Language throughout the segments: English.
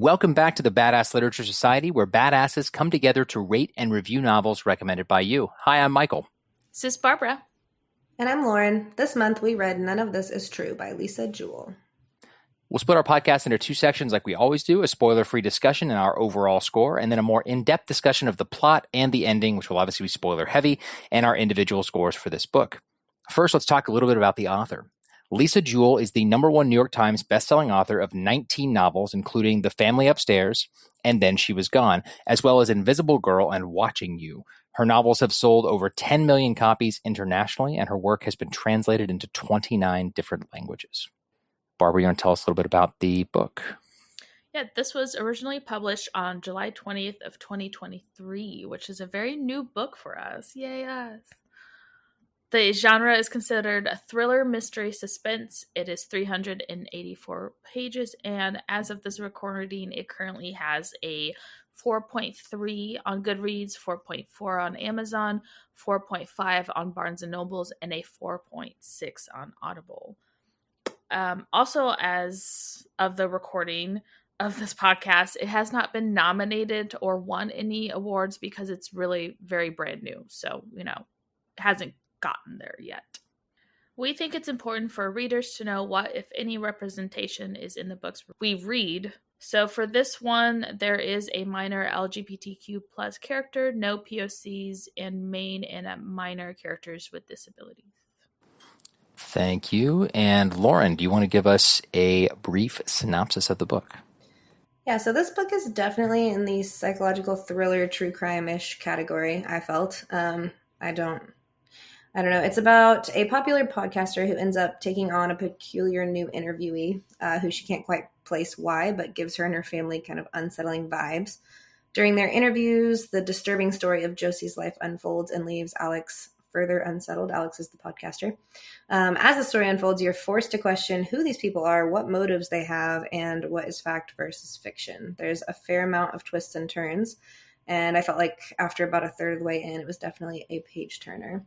Welcome back to the Badass Literature Society, where badasses come together to rate and review novels recommended by you. Hi, I'm Michael. This is Barbara. And I'm Lauren. This month we read None of This Is True by Lisa Jewell. We'll split our podcast into two sections like we always do, a spoiler-free discussion and our overall score, and then a more in-depth discussion of the plot and the ending, which will obviously be spoiler-heavy, and our individual scores for this book. First, let's talk a little bit about the author. Lisa Jewell is the #1 New York Times bestselling author of 19 novels, including The Family Upstairs and Then She Was Gone, as well as Invisible Girl and Watching You. Her novels have sold over 10 million copies internationally, and her work has been translated into 29 different languages. Barbara, you want to tell us a little bit about the book? Yeah, this was originally published on July 20th of 2023, which is a very new book for us. Yay us! The genre is considered a thriller, mystery, suspense. It is 384 pages, and as of this recording, it currently has a 4.3 on Goodreads, 4.4 on Amazon, 4.5 on Barnes & Nobles, and a 4.6 on Audible. Also, as of the recording of this podcast, it has not been nominated or won any awards because it's really very brand new. So, it hasn't gotten there yet. We think it's important for readers to know what, if any, representation is in the books we read. So for this one, there is a minor LGBTQ plus character, no POCs, and main and minor characters with disabilities. Thank you. And Lauren, do you want to give us a brief synopsis of the book? Yeah, so this book is definitely in the psychological thriller, true crime-ish category, I felt. I don't know. It's about a popular podcaster who ends up taking on a peculiar new interviewee who she can't quite place why, but gives her and her family kind of unsettling vibes. During their interviews, the disturbing story of Josie's life unfolds and leaves Alix further unsettled. Alix is the podcaster. As the story unfolds, you're forced to question who these people are, what motives they have, and what is fact versus fiction. There's a fair amount of twists and turns, and I felt like after about a third of the way in, it was definitely a page-turner.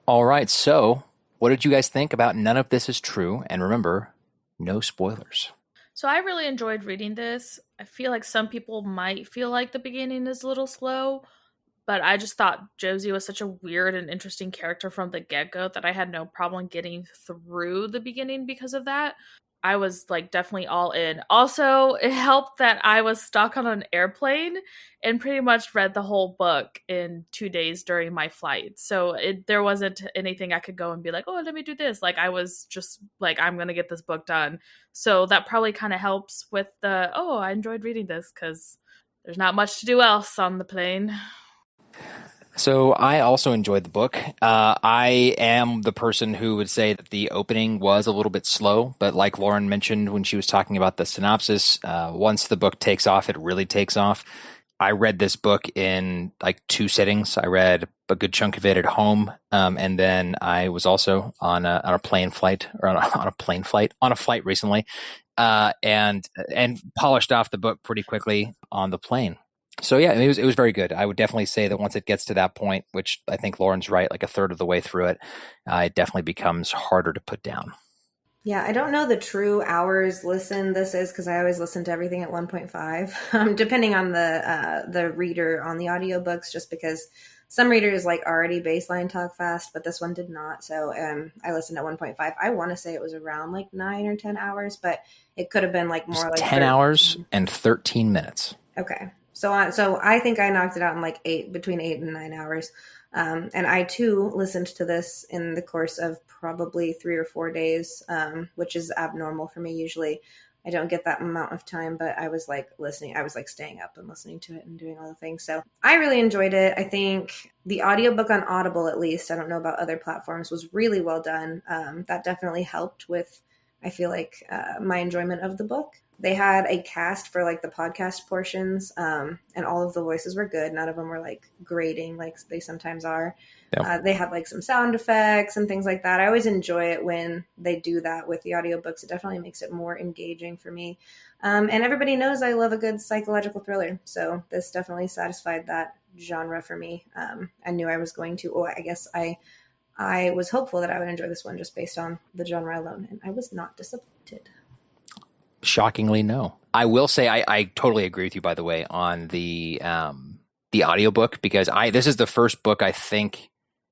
All right, so what did you guys think about None of This Is True? And remember, no spoilers. So I really enjoyed reading this. I feel like some people might feel like the beginning is a little slow, but I just thought Josie was such a weird and interesting character from the get-go that I had no problem getting through the beginning because of that. I was definitely all in. Also, it helped that I was stuck on an airplane and pretty much read the whole book in 2 days during my flight. So there wasn't anything I could go and be like, oh, let me do this. I was just I'm going to get this book done. So that probably kind of helps with I enjoyed reading this because there's not much to do else on the plane. So I also enjoyed the book. I am the person who would say that the opening was a little bit slow, but like Lauren mentioned when she was talking about the synopsis, once the book takes off, it really takes off. I read this book in 2 sittings. I read a good chunk of it at home, and then I was also on a flight recently, and polished off the book pretty quickly on the plane. So yeah, it was very good. I would definitely say that once it gets to that point, which I think Lauren's right, a third of the way through it, it definitely becomes harder to put down. Yeah, I don't know the true hours listen this is because I always listen to everything at 1.5, depending on the reader on the audiobooks, just because some readers already baseline talk fast, but this one did not. So I listened at 1.5. I want to say it was around 9 or 10 hours, but it could have been more like 10 hours and 13 minutes. Okay. So I think I knocked it out in between 8 and 9 hours. And I too listened to this in the course of probably 3 or 4 days, which is abnormal for me. Usually I don't get that amount of time, but I was listening. I was staying up and listening to it and doing all the things. So I really enjoyed it. I think the audiobook on Audible, at least, I don't know about other platforms, was really well done. That definitely helped with, I feel my enjoyment of the book. They had a cast for the podcast portions, and all of the voices were good. None of them were grating like they sometimes are. Yep. They had some sound effects and things like that. I always enjoy it when they do that with the audiobooks. It definitely makes it more engaging for me. And everybody knows I love a good psychological thriller. So this definitely satisfied that genre for me. I knew I was going to, I guess I was hopeful that I would enjoy this one just based on the genre alone. And I was not disappointed. Shockingly, no. I will say I totally agree with you, by the way, on the audiobook, because this is the first book, I think,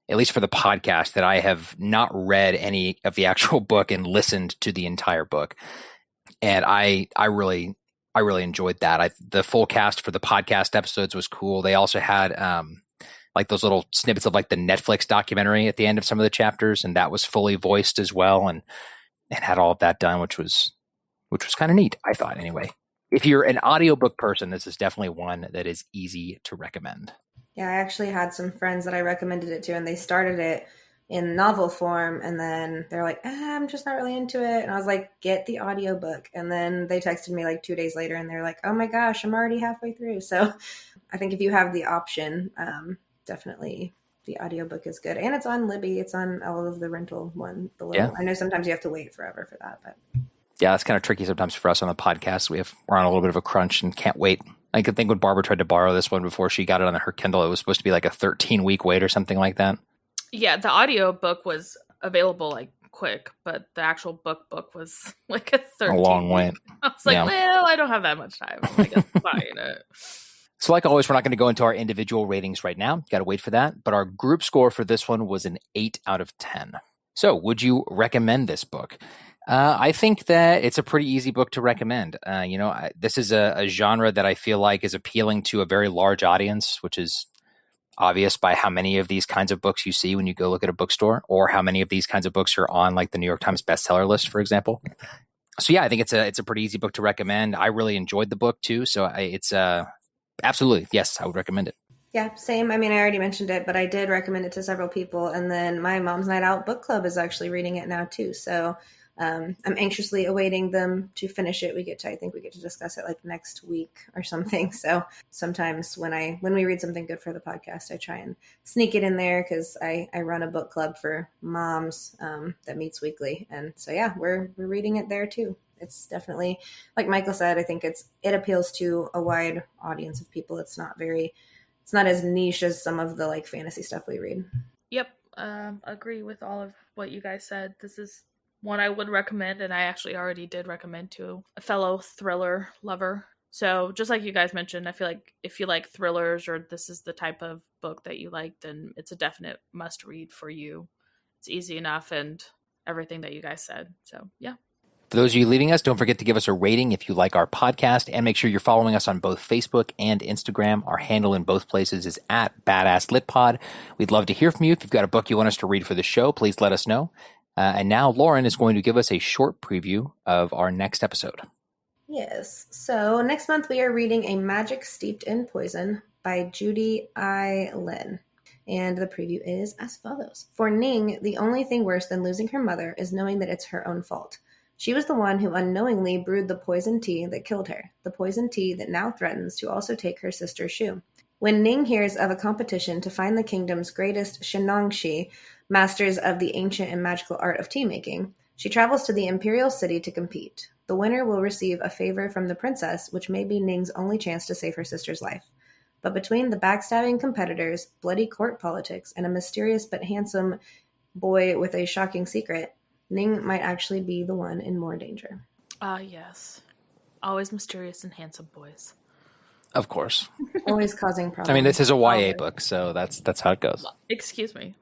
at least for the podcast, that I have not read any of the actual book and listened to the entire book. And I really enjoyed that. The full cast for the podcast episodes was cool. They also had like those little snippets of like the Netflix documentary at the end of some of the chapters, and that was fully voiced as well, and had all of that done, which was kind of neat, I thought, anyway. If you're an audiobook person, this is definitely one that is easy to recommend. Yeah, I actually had some friends that I recommended it to, and they started it in novel form, and then they're like, I'm just not really into it. And I was like, get the audiobook. And then they texted me like 2 days later, and they're like, oh my gosh, I'm already halfway through. So I think if you have the option, definitely the audiobook is good. And it's on Libby. It's on all of the rental one. I know sometimes you have to wait forever for that, but yeah, it's kind of tricky sometimes for us on the podcast. We're on a little bit of a crunch and can't wait. I could think when Barbara tried to borrow this one before she got it on her Kindle, it was supposed to be like a 13-week wait or something like that. Yeah, the audio book was available like quick, but the actual book was like a 13. A long wait. I was like, well, I don't have that much time. I guess buying it. So like always, we're not going to go into our individual ratings right now. Got to wait for that. But our group score for this one was an 8 out of 10. So would you recommend this book? I think that it's a pretty easy book to recommend. This is a genre that I feel like is appealing to a very large audience, which is obvious by how many of these kinds of books you see when you go look at a bookstore, or how many of these kinds of books are on like the New York Times bestseller list, for example. So yeah, I think it's a pretty easy book to recommend. I really enjoyed the book too. So it's absolutely, yes, I would recommend it. Yeah, same. I mean, I already mentioned it, but I did recommend it to several people. And then my Mom's Night Out book club is actually reading it now too. So I'm anxiously awaiting them to finish it. I think we get to discuss it like next week or something. So sometimes when we read something good for the podcast, I try and sneak it in there, because I run a book club for moms that meets weekly. And so, yeah, we're reading it there too. It's definitely, like Michael said, I think it appeals to a wide audience of people. It's not as niche as some of the like fantasy stuff we read. Yep. Agree with all of what you guys said. This is one I would recommend, and I actually already did recommend to a fellow thriller lover. So just like you guys mentioned, I feel like if you like thrillers, or this is the type of book that you like, then it's a definite must read for you. It's easy enough and everything that you guys said. So yeah. For those of you leaving us, don't forget to give us a rating if you like our podcast, and make sure you're following us on both Facebook and Instagram. Our handle in both places is @BadassLitPod. We'd love to hear from you. If you've got a book you want us to read for the show, please let us know. And now Lauren is going to give us a short preview of our next episode. Yes. So next month we are reading A Magic Steeped in Poison by Judy I. Lin. And the preview is as follows. For Ning, the only thing worse than losing her mother is knowing that it's her own fault. She was the one who unknowingly brewed the poison tea that killed her, the poison tea that now threatens to also take her sister's Shu. When Ning hears of a competition to find the kingdom's greatest Shenongshi, masters of the ancient and magical art of tea making, she travels to the imperial city to compete. The winner will receive a favor from the princess, which may be Ning's only chance to save her sister's life. But between the backstabbing competitors, bloody court politics, and a mysterious but handsome boy with a shocking secret, Ning might actually be the one in more danger. Yes. Always mysterious and handsome boys. Of course. Always causing problems. I mean, this is a YA book, so that's how it goes. Excuse me.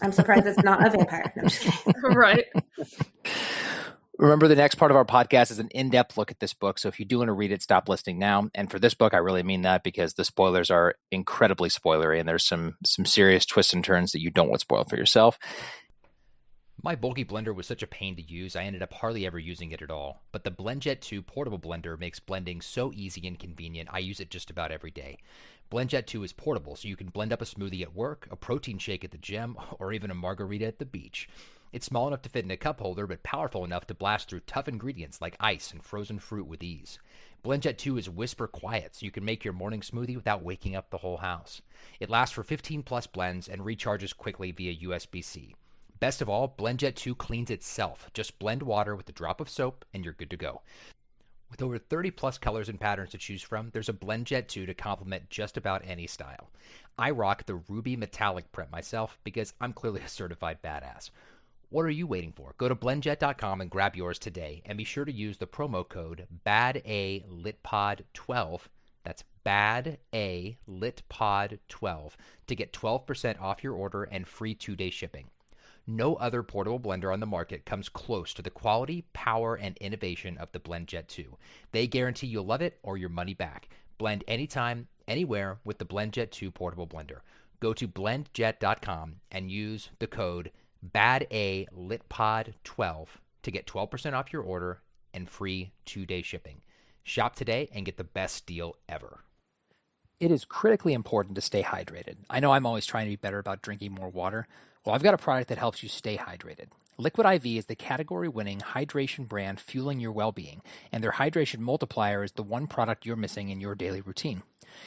I'm surprised it's not a vampire. No, I'm just kidding. Right. Remember, the next part of our podcast is an in-depth look at this book. So if you do want to read it, stop listening now. And for this book, I really mean that, because the spoilers are incredibly spoilery, and there's some serious twists and turns that you don't want spoiled for yourself. My bulky blender was such a pain to use, I ended up hardly ever using it at all. But the BlendJet 2 portable blender makes blending so easy and convenient, I use it just about every day. BlendJet 2 is portable, so you can blend up a smoothie at work, a protein shake at the gym, or even a margarita at the beach. It's small enough to fit in a cup holder, but powerful enough to blast through tough ingredients like ice and frozen fruit with ease. BlendJet 2 is whisper quiet, so you can make your morning smoothie without waking up the whole house. It lasts for 15 plus blends and recharges quickly via USB-C. Best of all, BlendJet 2 cleans itself. Just blend water with a drop of soap and you're good to go. With over 30 plus colors and patterns to choose from, there's a BlendJet 2 to complement just about any style. I rock the ruby metallic print myself because I'm clearly a certified badass. What are you waiting for? Go to blendjet.com and grab yours today, and be sure to use the promo code BADALitPod12. That's BADALitPod12 to get 12% off your order and free 2-day shipping. No other portable blender on the market comes close to the quality, power, and innovation of the BlendJet 2. They guarantee you'll love it or your money back. Blend anytime, anywhere with the BlendJet 2 portable blender. Go to blendjet.com and use the code BADALitPod12 to get 12% off your order and free 2-day shipping. Shop today and get the best deal ever. It is critically important to stay hydrated. I know I'm always trying to be better about drinking more water. Well, I've got a product that helps you stay hydrated. Liquid IV is the category-winning hydration brand fueling your well-being, and their hydration multiplier is the one product you're missing in your daily routine.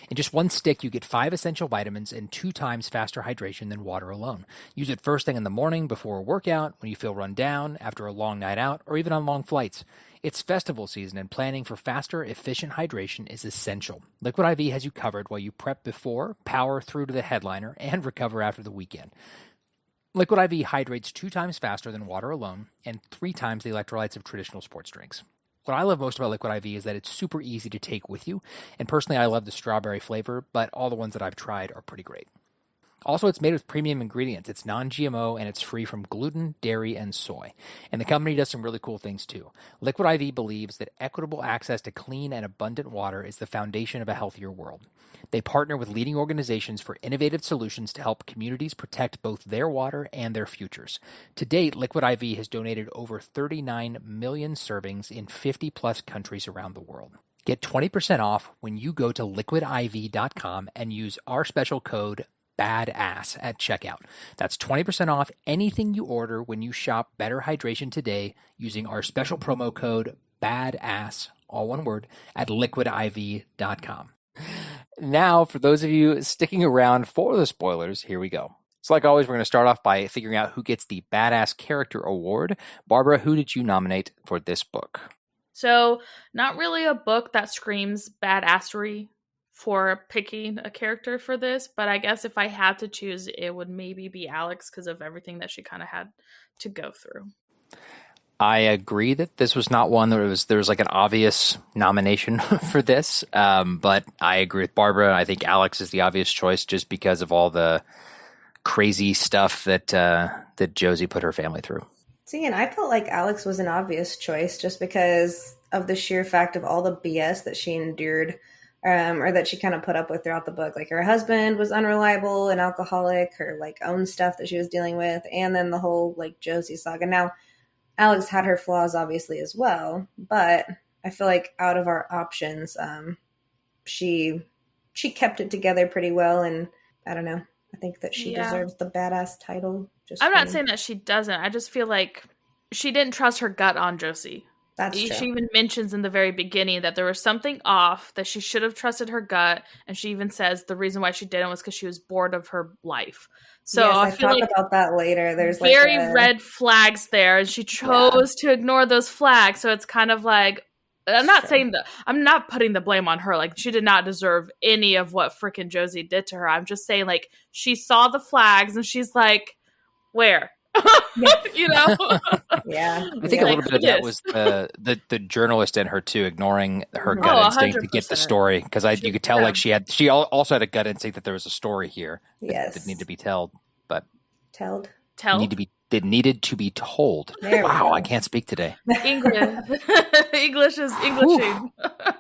In just one stick, you get 5 essential vitamins and 2 times faster hydration than water alone. Use it first thing in the morning, before a workout, when you feel run down, after a long night out, or even on long flights. It's festival season, and planning for faster, efficient hydration is essential. Liquid IV has you covered while you prep before, power through to the headliner, and recover after the weekend. Liquid IV hydrates 2 times faster than water alone and 3 times the electrolytes of traditional sports drinks. What I love most about Liquid IV is that it's super easy to take with you, and personally I love the strawberry flavor, but all the ones that I've tried are pretty great. Also, it's made with premium ingredients. It's non-GMO, and it's free from gluten, dairy, and soy. And the company does some really cool things too. Liquid IV believes that equitable access to clean and abundant water is the foundation of a healthier world. They partner with leading organizations for innovative solutions to help communities protect both their water and their futures. To date, Liquid IV has donated over 39 million servings in 50-plus countries around the world. Get 20% off when you go to liquidiv.com and use our special code BADASS at checkout. That's 20% off anything you order when you shop Better Hydration today using our special promo code BADASS, all one word, at liquidiv.com. Now, for those of you sticking around for the spoilers, here we go. So like always, we're going to start off by figuring out who gets the Badass Character Award. Barbara, who did you nominate for this book? So, not really a book that screams badassery for picking a character for this, but I guess if I had to choose, it would maybe be Alix because of everything that she kind of had to go through. I agree that this was not one that there was like an obvious nomination for this, but I agree with Barbara. I think Alix is the obvious choice just because of all the crazy stuff that Josie put her family through. See, and I felt like Alix was an obvious choice just because of the sheer fact of all the BS that she endured. Or that she kind of put up with throughout the book. Like her husband was unreliable and alcoholic, her like own stuff that she was dealing with, and then the whole like Josie saga. Now, Alix had her flaws obviously as well, but I feel like out of our options, she kept it together pretty well, and I don't know. I think that she deserves the badass title. I'm not saying that she doesn't. I just feel like she didn't trust her gut on Josie. That's true. She even mentions in the very beginning that there was something off, that she should have trusted her gut, and she even says the reason why she didn't was because she was bored of her life. So yes, I feel talk like about that later. There's very red flags there, and she chose to ignore those flags. So it's kind of like, I'm not saying that, I'm not putting the blame on her. Like, she did not deserve any of what freaking Josie did to her. I'm just saying, like, she saw the flags and she's like, where? You know? Yeah. I think a little bit of that was the journalist in her too, ignoring her gut instinct to get the story, because you could tell like she also had a gut instinct that there was a story here that needed to be told, but needed to be told. Wow, I can't speak today. English is Englishing.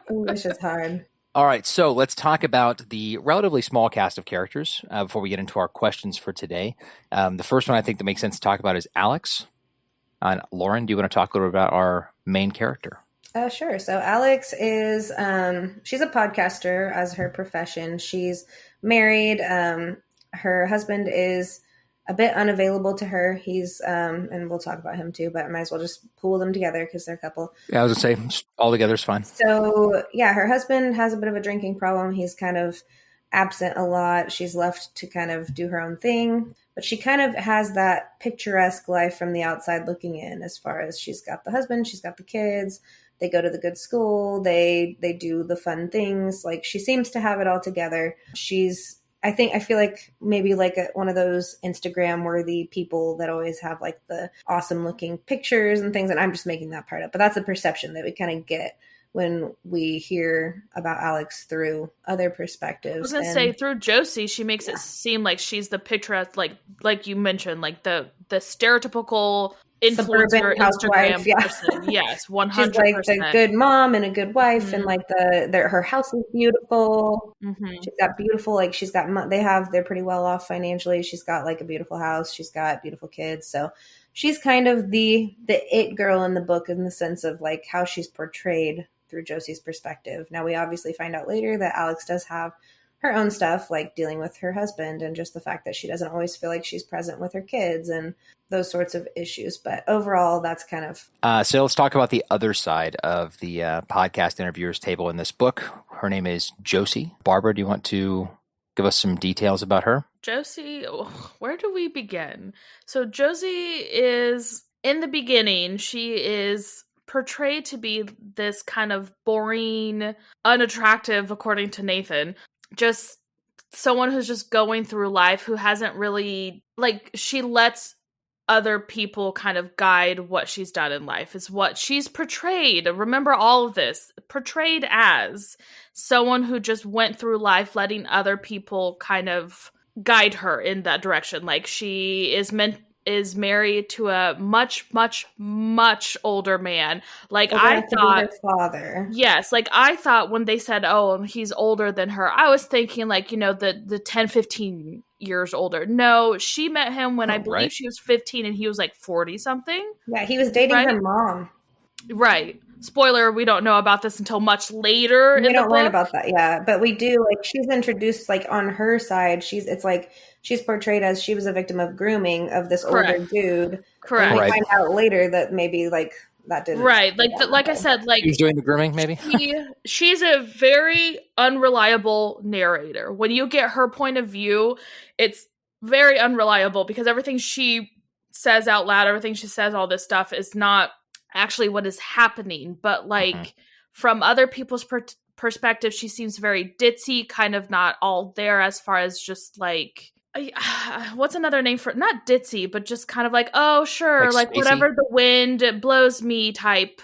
English is hard. All right, so let's talk about the relatively small cast of characters before we get into our questions for today. The first one I think that makes sense to talk about is Alix. Lauren, do you want to talk a little bit about our main character? Sure. So Alix is, she's a podcaster as her profession. She's married. Her husband is a bit unavailable to her. He's, and we'll talk about him too, but I might as well just pool them together because they're a couple. Yeah, I was going to say, all together is fine. So yeah, her husband has a bit of a drinking problem. He's kind of absent a lot. She's left to kind of do her own thing, but she kind of has that picturesque life from the outside looking in, as far as she's got the husband, she's got the kids, they go to the good school, they do the fun things. Like, she seems to have it all together. She's I feel like maybe like one of those Instagram worthy people that always have like the awesome looking pictures and things. And I'm just making that part up, but that's a perception that we kind of get when we hear about Alix through other perspectives. I was gonna say through Josie, she makes it seem like she's the picturesque, like you mentioned, like the stereotypical influencer Instagram person. Yes, 100%. She's like the good mom and a good wife, and like her house is beautiful. She's got beautiful, like they're pretty well off financially. She's got like a beautiful house. She's got beautiful kids. So she's kind of the it girl in the book in the sense of like how she's portrayed through Josie's perspective. Now we obviously find out later that Alix does have her own stuff, like dealing with her husband and just the fact that she doesn't always feel like she's present with her kids and those sorts of issues. But overall, that's kind of... So let's talk about the other side of the podcast interviewers table in this book. Her name is Josie. Barbara, do you want to give us some details about her? Josie, where do we begin? So Josie is, in the beginning, she is portrayed to be this kind of boring, unattractive, according to Nathan, just someone who's just going through life, who hasn't really, like, she lets other people kind of guide what she's done in life, is what she's portrayed. Remember all of this, portrayed as someone who just went through life letting other people kind of guide her in that direction. Like, she is married to a much, much, much older man. Like, I thought, her father. Yes, like I thought when they said, oh, he's older than her, I was thinking like, the 10, 15 years older. No, she met him when I believe she was 15 and he was like 40 something. Yeah, he was dating her mom. Right. Spoiler, we don't know about this until much later in the book. We don't learn about that, yeah. But we do, like, she's introduced, like, on her side, it's like she's portrayed as she was a victim of grooming of this older dude. Correct. And we find out later that maybe, like, that didn't... Right. Like I said, like... He's doing the grooming, maybe? She's a very unreliable narrator. When you get her point of view, it's very unreliable because everything she says out loud, everything she says, all this stuff is not actually what is happening, but like from other people's perspective, she seems very ditzy, kind of not all there as far as just like what's another name for, not ditzy, but just kind of like, oh sure, like whatever the wind blows me type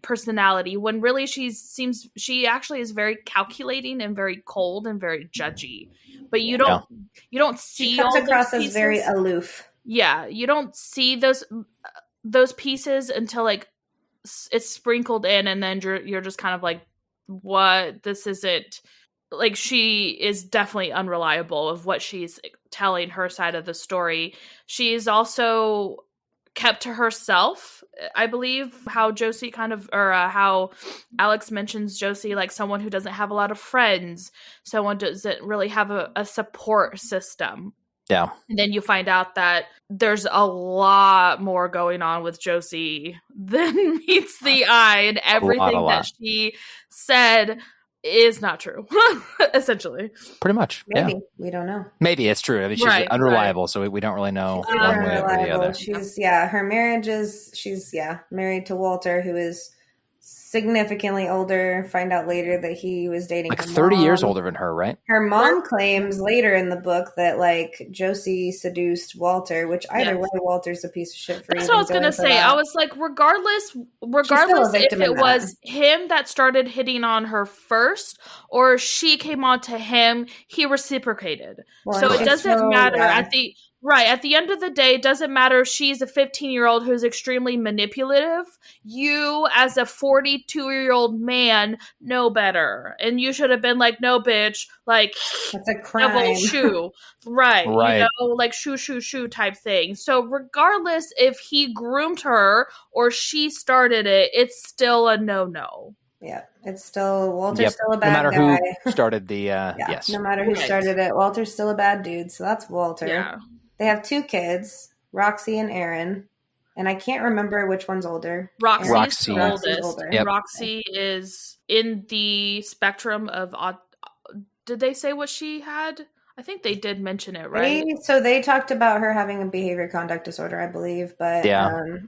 personality, when really she actually is very calculating and very cold and very judgy, but you don't see, she comes across as very aloof. Yeah, you don't see those pieces until like it's sprinkled in, and then you're just kind of like, what? This isn't, like, she is definitely unreliable of what she's telling her side of the story. She's also kept to herself, I believe, how Josie how Alix mentions Josie, like someone who doesn't have a lot of friends, someone doesn't really have a support system. Yeah. And then you find out that there's a lot more going on with Josie than meets the eye, and everything that she said is not true, essentially. Pretty much. Maybe. Yeah. We don't know. Maybe it's true. I mean, she's unreliable, so we don't really know she's one way or the other. Her marriage is, she's married to Walter, who is significantly older. Find out later that he was dating like her 30 mom. years older than her, right? Her mom claims later in the book that like Josie seduced Walter, which either way, Walter's a piece of shit for. That's what I was gonna say. I was like, regardless if it was him that started hitting on her first or she came on to him, he reciprocated. Well, so it doesn't matter at the end of the day, it doesn't matter if she's a 15-year-old who's extremely manipulative. You, as a 42-year-old man, know better. And you should have been like, no, bitch, like, that's a crime. Devil shoe. Right. You know, like shoo type thing. So regardless if he groomed her or she started it, it's still a no-no. Yeah, it's still, Walter's still a bad guy. No matter who started the, yes. No matter who started it, Walter's still a bad dude. So that's Walter. Yeah. They have 2 kids, Roxy and Aaron, and I can't remember which one's older. Roxy's the oldest. Yep. Roxy is in the spectrum of, did they say what she had? I think they did mention it, right? So they talked about her having a behavior conduct disorder, I believe, but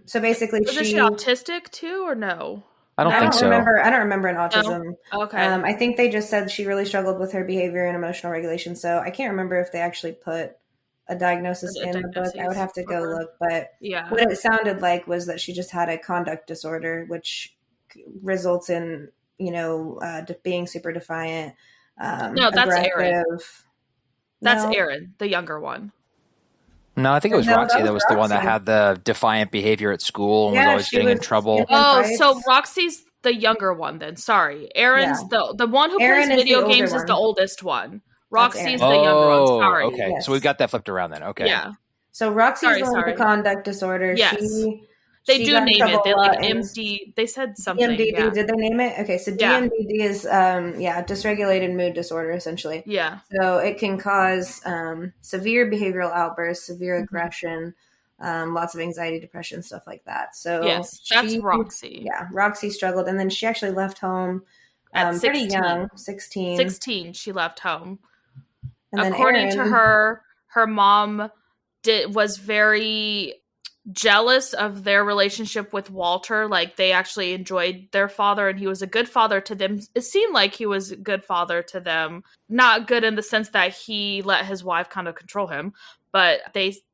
so basically Is she autistic too, or no? I don't think so. I don't remember an autism. No? Okay. I think they just said she really struggled with her behavior and emotional regulation. So I can't remember if they actually put a diagnosis in the book. I would have to go look. But what it sounded like was that she just had a conduct disorder, which results in, being super defiant. No, that's Erin. That's No. Erin, the younger one. No, I think it was Roxy that was the one that had the defiant behavior at school and was always getting in trouble. Oh, so Roxy's the younger one then. Sorry. Erin's the one who plays video games is the oldest one. Roxy's the younger one. Sorry. Okay. Yes. So we've got that flipped around then. Okay. Yeah. So Roxy's the one with the conduct disorder. Yes. They do name it. They MD. They said something. DMDD. Yeah. Did they name it? Okay. So DMDD is dysregulated mood disorder essentially. Yeah. So it can cause severe behavioral outbursts, severe aggression, lots of anxiety, depression, stuff like that. So yes, that's Roxy. Yeah, Roxy struggled, and then she actually left home at pretty young, 16. 16, she left home. And according to her mom was very jealous of their relationship with Walter. Like, they actually enjoyed their father, and he was a good father to them. It seemed like he was a good father to them. Not good in the sense that he let his wife kind of control him, but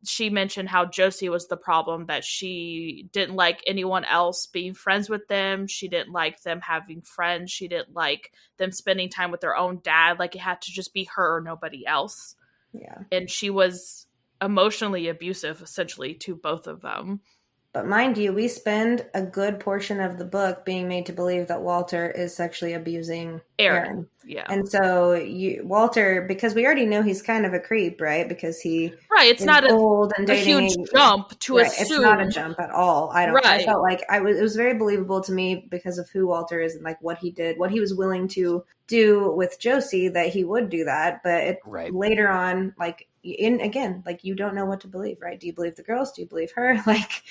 she mentioned how Josie was the problem, that she didn't like anyone else being friends with them. She didn't like them having friends. She didn't like them spending time with their own dad. Like, it had to just be her or nobody else. Yeah. And she was emotionally abusive, essentially, to both of them. But mind you, we spend a good portion of the book being made to believe that Walter is sexually abusing Erin. Yeah. And so Walter, because we already know he's kind of a creep, right? Because it's not old and dating a huge jump to assume. It's not a jump at all. I felt like it was very believable to me because of who Walter is and like what he did, what he was willing to do with Josie, that he would do that. But later on, like, again, like, you don't know what to believe, right? Do you believe the girls? Do you believe her? Like,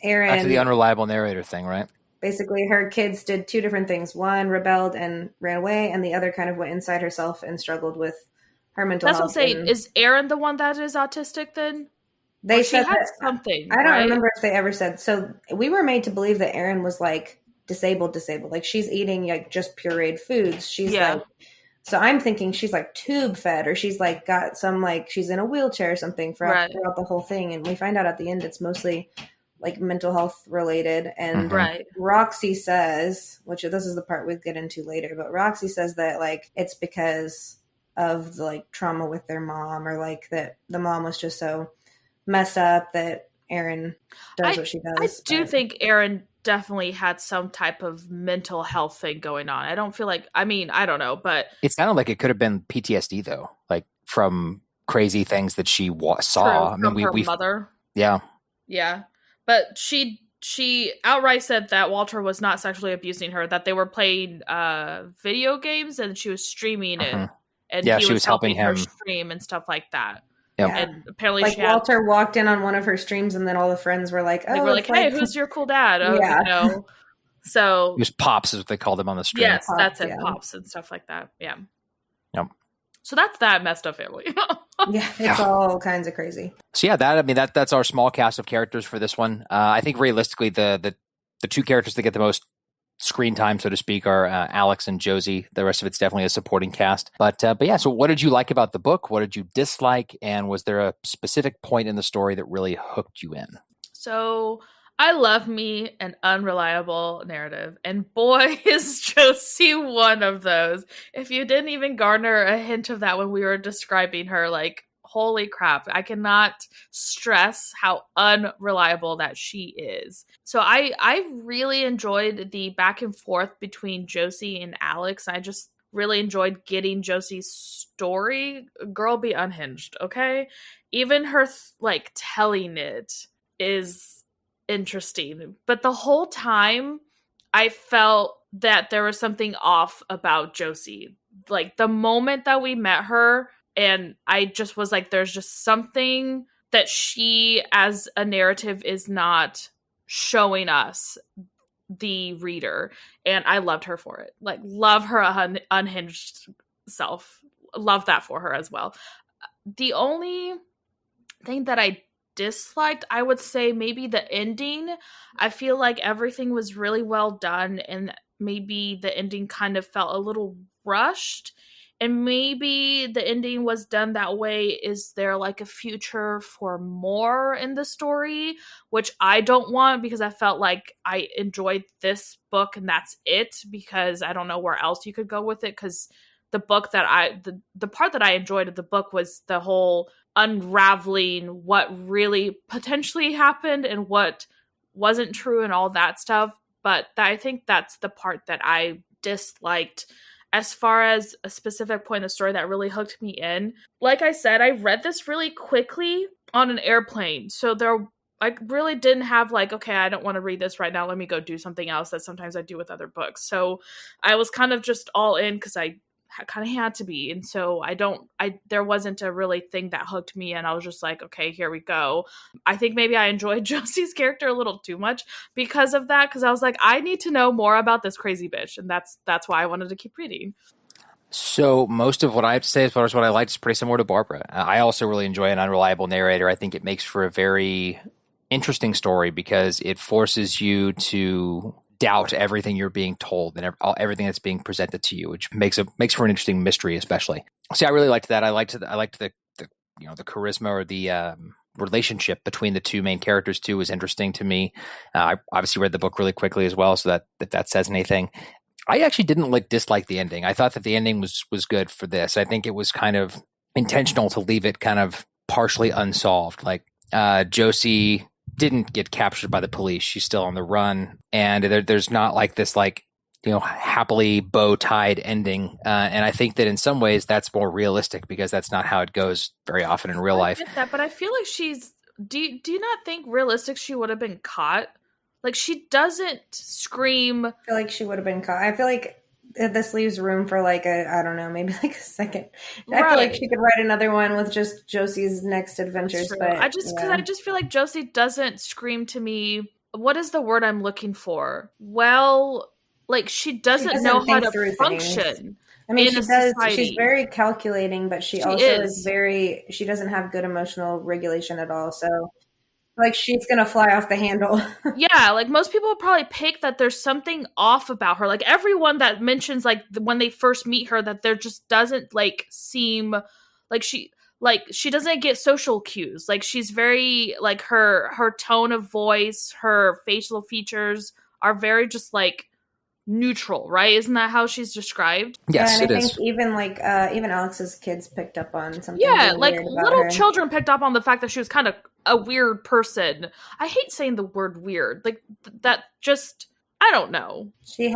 Erin, back to the unreliable narrator thing, right? Basically, her kids did two different things. One rebelled and ran away, and the other kind of went inside herself and struggled with her mental health. That's what I'm saying. Is Erin the one that is autistic then? They said she had something. I don't remember if they ever said. So we were made to believe that Erin was like disabled. Like, she's eating like just pureed foods. She's like. So I'm thinking she's like tube fed, or she's like got some, like, she's in a wheelchair or something throughout the whole thing. And we find out at the end it's mostly like mental health related. And Roxy says, which this is the part we'll get into later, but Roxy says that like it's because of the like trauma with their mom, or like that the mom was just so messed up that Erin does what she does. I do think Erin definitely had some type of mental health thing going on. I don't feel like, I don't know, but it sounded like it could have been PTSD though, like from crazy things that she saw. From her mother. Yeah. But she outright said that Walter was not sexually abusing her, that they were playing video games and she was streaming it, and he was helping her stream and stuff like that. Yep. And apparently, like, Walter walked in on one of her streams, and then all the friends were like, "Oh, they were like, hey, who's your cool dad?" Oh, So it was Pops, as they called him on the stream. Yes, that's it, Pops and stuff like that. Yeah. Yep. So that's that messed up family. It's all kinds of crazy. So that's our small cast of characters for this one. I think realistically, the two characters that get the most screen time, so to speak, are Alix and Josie. The rest of it's definitely a supporting cast. But yeah, so what did you like about the book? What did you dislike? And was there a specific point in the story that really hooked you in? So I love me an unreliable narrative. And boy, is Josie one of those. If you didn't even garner a hint of that when we were describing her, like, holy crap, I cannot stress how unreliable that she is. So I really enjoyed the back and forth between Josie and Alix. I just really enjoyed getting Josie's story. Girl, be unhinged, okay? Even her telling it is interesting. But the whole time I felt that there was something off about Josie. Like, the moment that we met her, and I just was like, there's just something that she, as a narrative, is not showing us, the reader. And I loved her for it. Like, love her unhinged self. Love that for her as well. The only thing that I disliked, I would say maybe the ending. I feel like everything was really well done, and maybe the ending kind of felt a little rushed. And maybe the ending was done that way. Is there like a future for more in the story? Which I don't want, because I felt like I enjoyed this book and that's it, because I don't know where else you could go with it. Because the book that the part that I enjoyed of the book was the whole unraveling what really potentially happened and what wasn't true and all that stuff. But I think that's the part that I disliked. As far as a specific point in the story that really hooked me in, like I said, I read this really quickly on an airplane. So I really didn't have like, okay, I don't want to read this right now. Let me go do something else that sometimes I do with other books. So I was kind of just all in because I kind of had to be. And so there wasn't a really thing that hooked me in. I was just like, okay, here we go. I think maybe I enjoyed Josie's character a little too much because of that. Cause I was like, I need to know more about this crazy bitch. And that's why I wanted to keep reading. So most of what I have to say as far as what I liked is pretty similar to Barbara. I also really enjoy an unreliable narrator. I think it makes for a very interesting story because it forces you to doubt everything you're being told and everything that's being presented to you, which makes for an interesting mystery, especially. See, I really liked that. I liked the the charisma or the relationship between the two main characters too was interesting to me. I obviously read the book really quickly as well, so that says anything. I actually didn't dislike the ending. I thought that the ending was good for this. I think it was kind of intentional to leave it kind of partially unsolved. Like Josie didn't get captured by the police. She's still on the run. And there's not like this happily bow-tied ending. And I think that in some ways that's more realistic because that's not how it goes very often in real life. I get that, but I feel like do you not think realistic she would have been caught? Like, she doesn't scream. I feel like she would have been caught. I feel like this leaves room for I don't know, maybe a second. I feel like she could write another one with just Josie's next adventures. But I just feel like Josie doesn't scream to me. What is the word I'm looking for? Well, she doesn't know how to function. Things. I mean, she does. Society. She's very calculating, but she also is very. She doesn't have good emotional regulation at all. So, she's gonna fly off the handle. Yeah, most people would probably pick that there's something off about her. Everyone that mentions when they first meet her, that there just doesn't seem like she doesn't get social cues. She's very her tone of voice, her facial features are very just neutral, right? Isn't that how she's described? Yes, and it I is. think even Alix's kids picked up on something. Yeah, really weird about little her. children picked up on the fact that she was kind of a weird person. I hate saying the word weird. That just, I don't know. There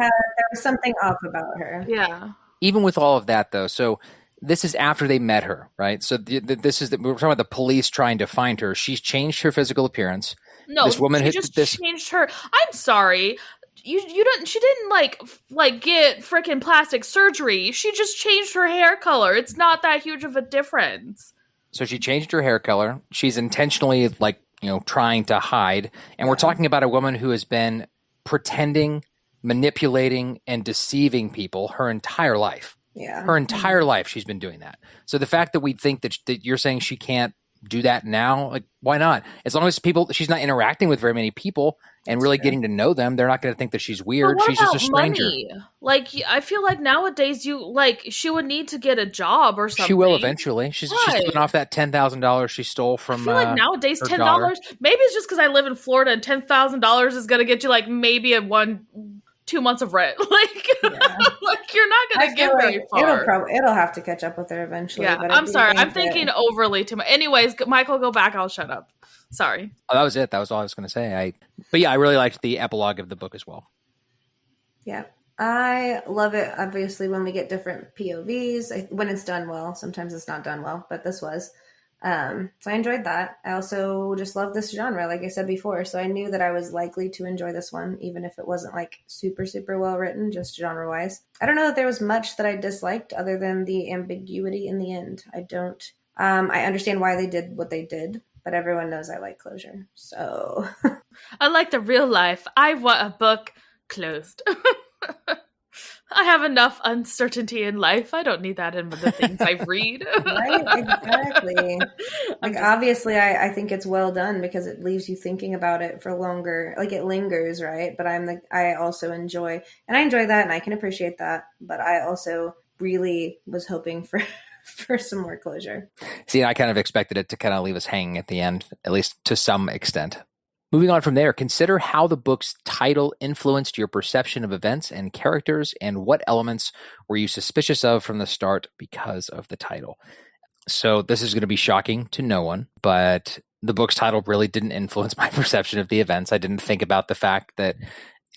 was something off about her. Yeah. Even with all of that, though, so this is after they met her, right? So we're talking about the police trying to find her. She's changed her physical appearance. No, this woman changed her. I'm sorry. She didn't get freaking plastic surgery. She just changed her hair color. It's not that huge of a difference. So she changed her hair color. She's intentionally trying to hide. And we're talking about a woman who has been pretending, manipulating, and deceiving people her entire life. Yeah. Her entire life she's been doing that. So the fact that we think that you're saying she can't do that now, why not? As long as she's not interacting with very many people and really getting to know them, they're not going to think that she's weird. She's just a stranger. Money? I feel like nowadays she would need to get a job or something. She will eventually. She's putting off that $10,000 she stole from. I feel like nowadays $10. Daughter. Maybe it's just because I live in Florida and $10,000 is going to get you maybe 2 months of rent. You're not going to get very far. It'll have to catch up with her eventually. Yeah, but I'm sorry. I'm thinking overly too much. Anyways, Michael, go back. I'll shut up. Sorry. Oh, that was it. That was all I was going to say. But yeah, I really liked the epilogue of the book as well. Yeah, I love it. Obviously, when we get different POVs, when it's done well. Sometimes it's not done well, but this was. So I enjoyed that. I also just love this genre, like I said before. So I knew that I was likely to enjoy this one, even if it wasn't super, super well written, just genre wise. I don't know that there was much that I disliked other than the ambiguity in the end. I don't. I understand why they did what they did, but everyone knows I like closure. So I like the real life. I want a book closed. I have enough uncertainty in life. I don't need that in the things I read. Right, exactly. Like, obviously, I think it's well done because it leaves you thinking about it for longer. Like, it lingers, right? But I also enjoy, and I enjoy that, and I can appreciate that. But I also really was hoping for for some more closure. See, I kind of expected it to kind of leave us hanging at the end, at least to some extent. Moving on from there, consider how the book's title influenced your perception of events and characters, and what elements were you suspicious of from the start because of the title. So this is going to be shocking to no one, but the book's title really didn't influence my perception of the events. I didn't think about the fact that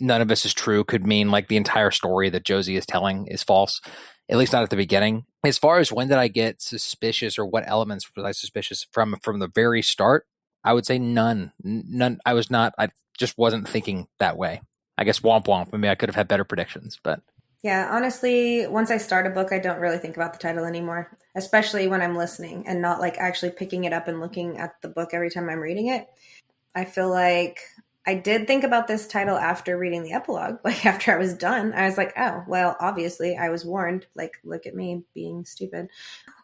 none of this is true could mean like the entire story that Josie is telling is false, at least not at the beginning. As far as when did I get suspicious, or what elements was I suspicious from the very start, I would say none. I just wasn't thinking that way. I guess womp womp. Maybe I could have had better predictions, but. Yeah, honestly, once I start a book, I don't really think about the title anymore, especially when I'm listening and not like actually picking it up and looking at the book every time I'm reading it. I feel like I did think about this title after reading the epilogue. Like, after I was done, I was like, oh, well, obviously I was warned. Like, look at me being stupid.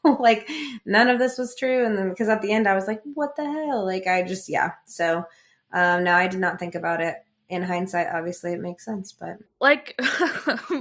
Like, none of this was true. And then because at the end I was like, what the hell? Like, yeah. So no, I did not think about it. In hindsight, obviously it makes sense, but like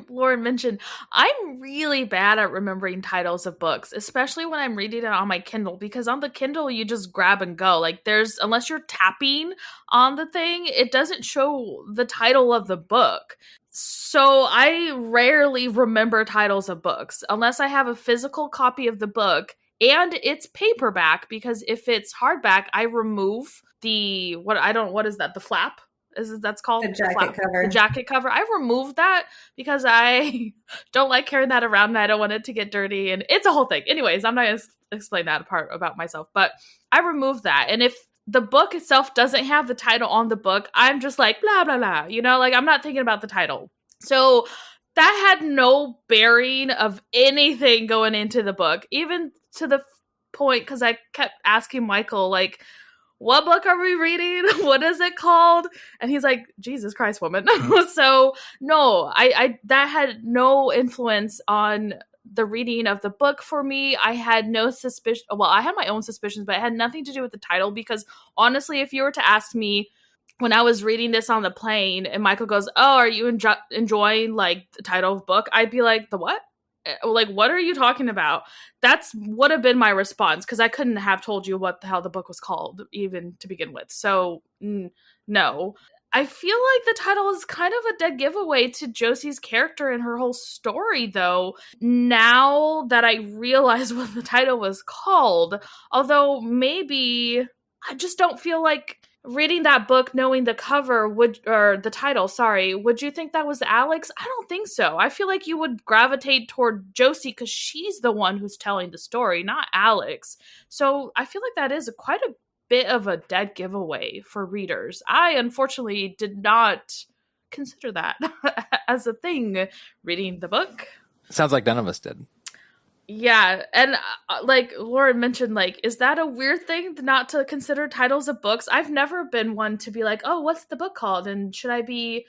Lauren mentioned, I'm really bad at remembering titles of books, especially when I'm reading it on my Kindle, because on the Kindle you just grab and go. Like, unless you're tapping on the thing, it doesn't show the title of the book. So I rarely remember titles of books unless I have a physical copy of the book and it's paperback, because if it's hardback, I remove what is that? The flap? That's called the jacket cover. The jacket cover. I removed that because I don't like carrying that around and I don't want it to get dirty, and it's a whole thing. Anyways, I'm not going to explain that part about myself, but I removed that. And if the book itself doesn't have the title on the book, I'm just like, blah, blah, blah. Like, I'm not thinking about the title. So that had no bearing of anything going into the book, even to the point, because I kept asking Michael, like, what book are we reading? What is it called? And he's like, Jesus Christ, woman. So no, I that had no influence on the reading of the book for me. I had no suspicion. Well, I had my own suspicions, but it had nothing to do with the title, because honestly, if you were to ask me when I was reading this on the plane and Michael goes, oh, are you enjoying like the title of the book? I'd be like, the what? Like, what are you talking about? That's would have been my response, because I couldn't have told you what the hell the book was called even to begin with. So no. I feel like the title is kind of a dead giveaway to Josie's character and her whole story, though, now that I realize what the title was called. Although maybe I just don't feel like reading that book, knowing the cover would you think that was Alix? I don't think so. I feel like you would gravitate toward Josie because she's the one who's telling the story, not Alix. So I feel like that is quite a bit of a dead giveaway for readers. I unfortunately did not consider that as a thing reading the book. Sounds like none of us did. Yeah, and like Lauren mentioned, like, is that a weird thing not to consider titles of books? I've never been one to be like, oh, what's the book called? And should I be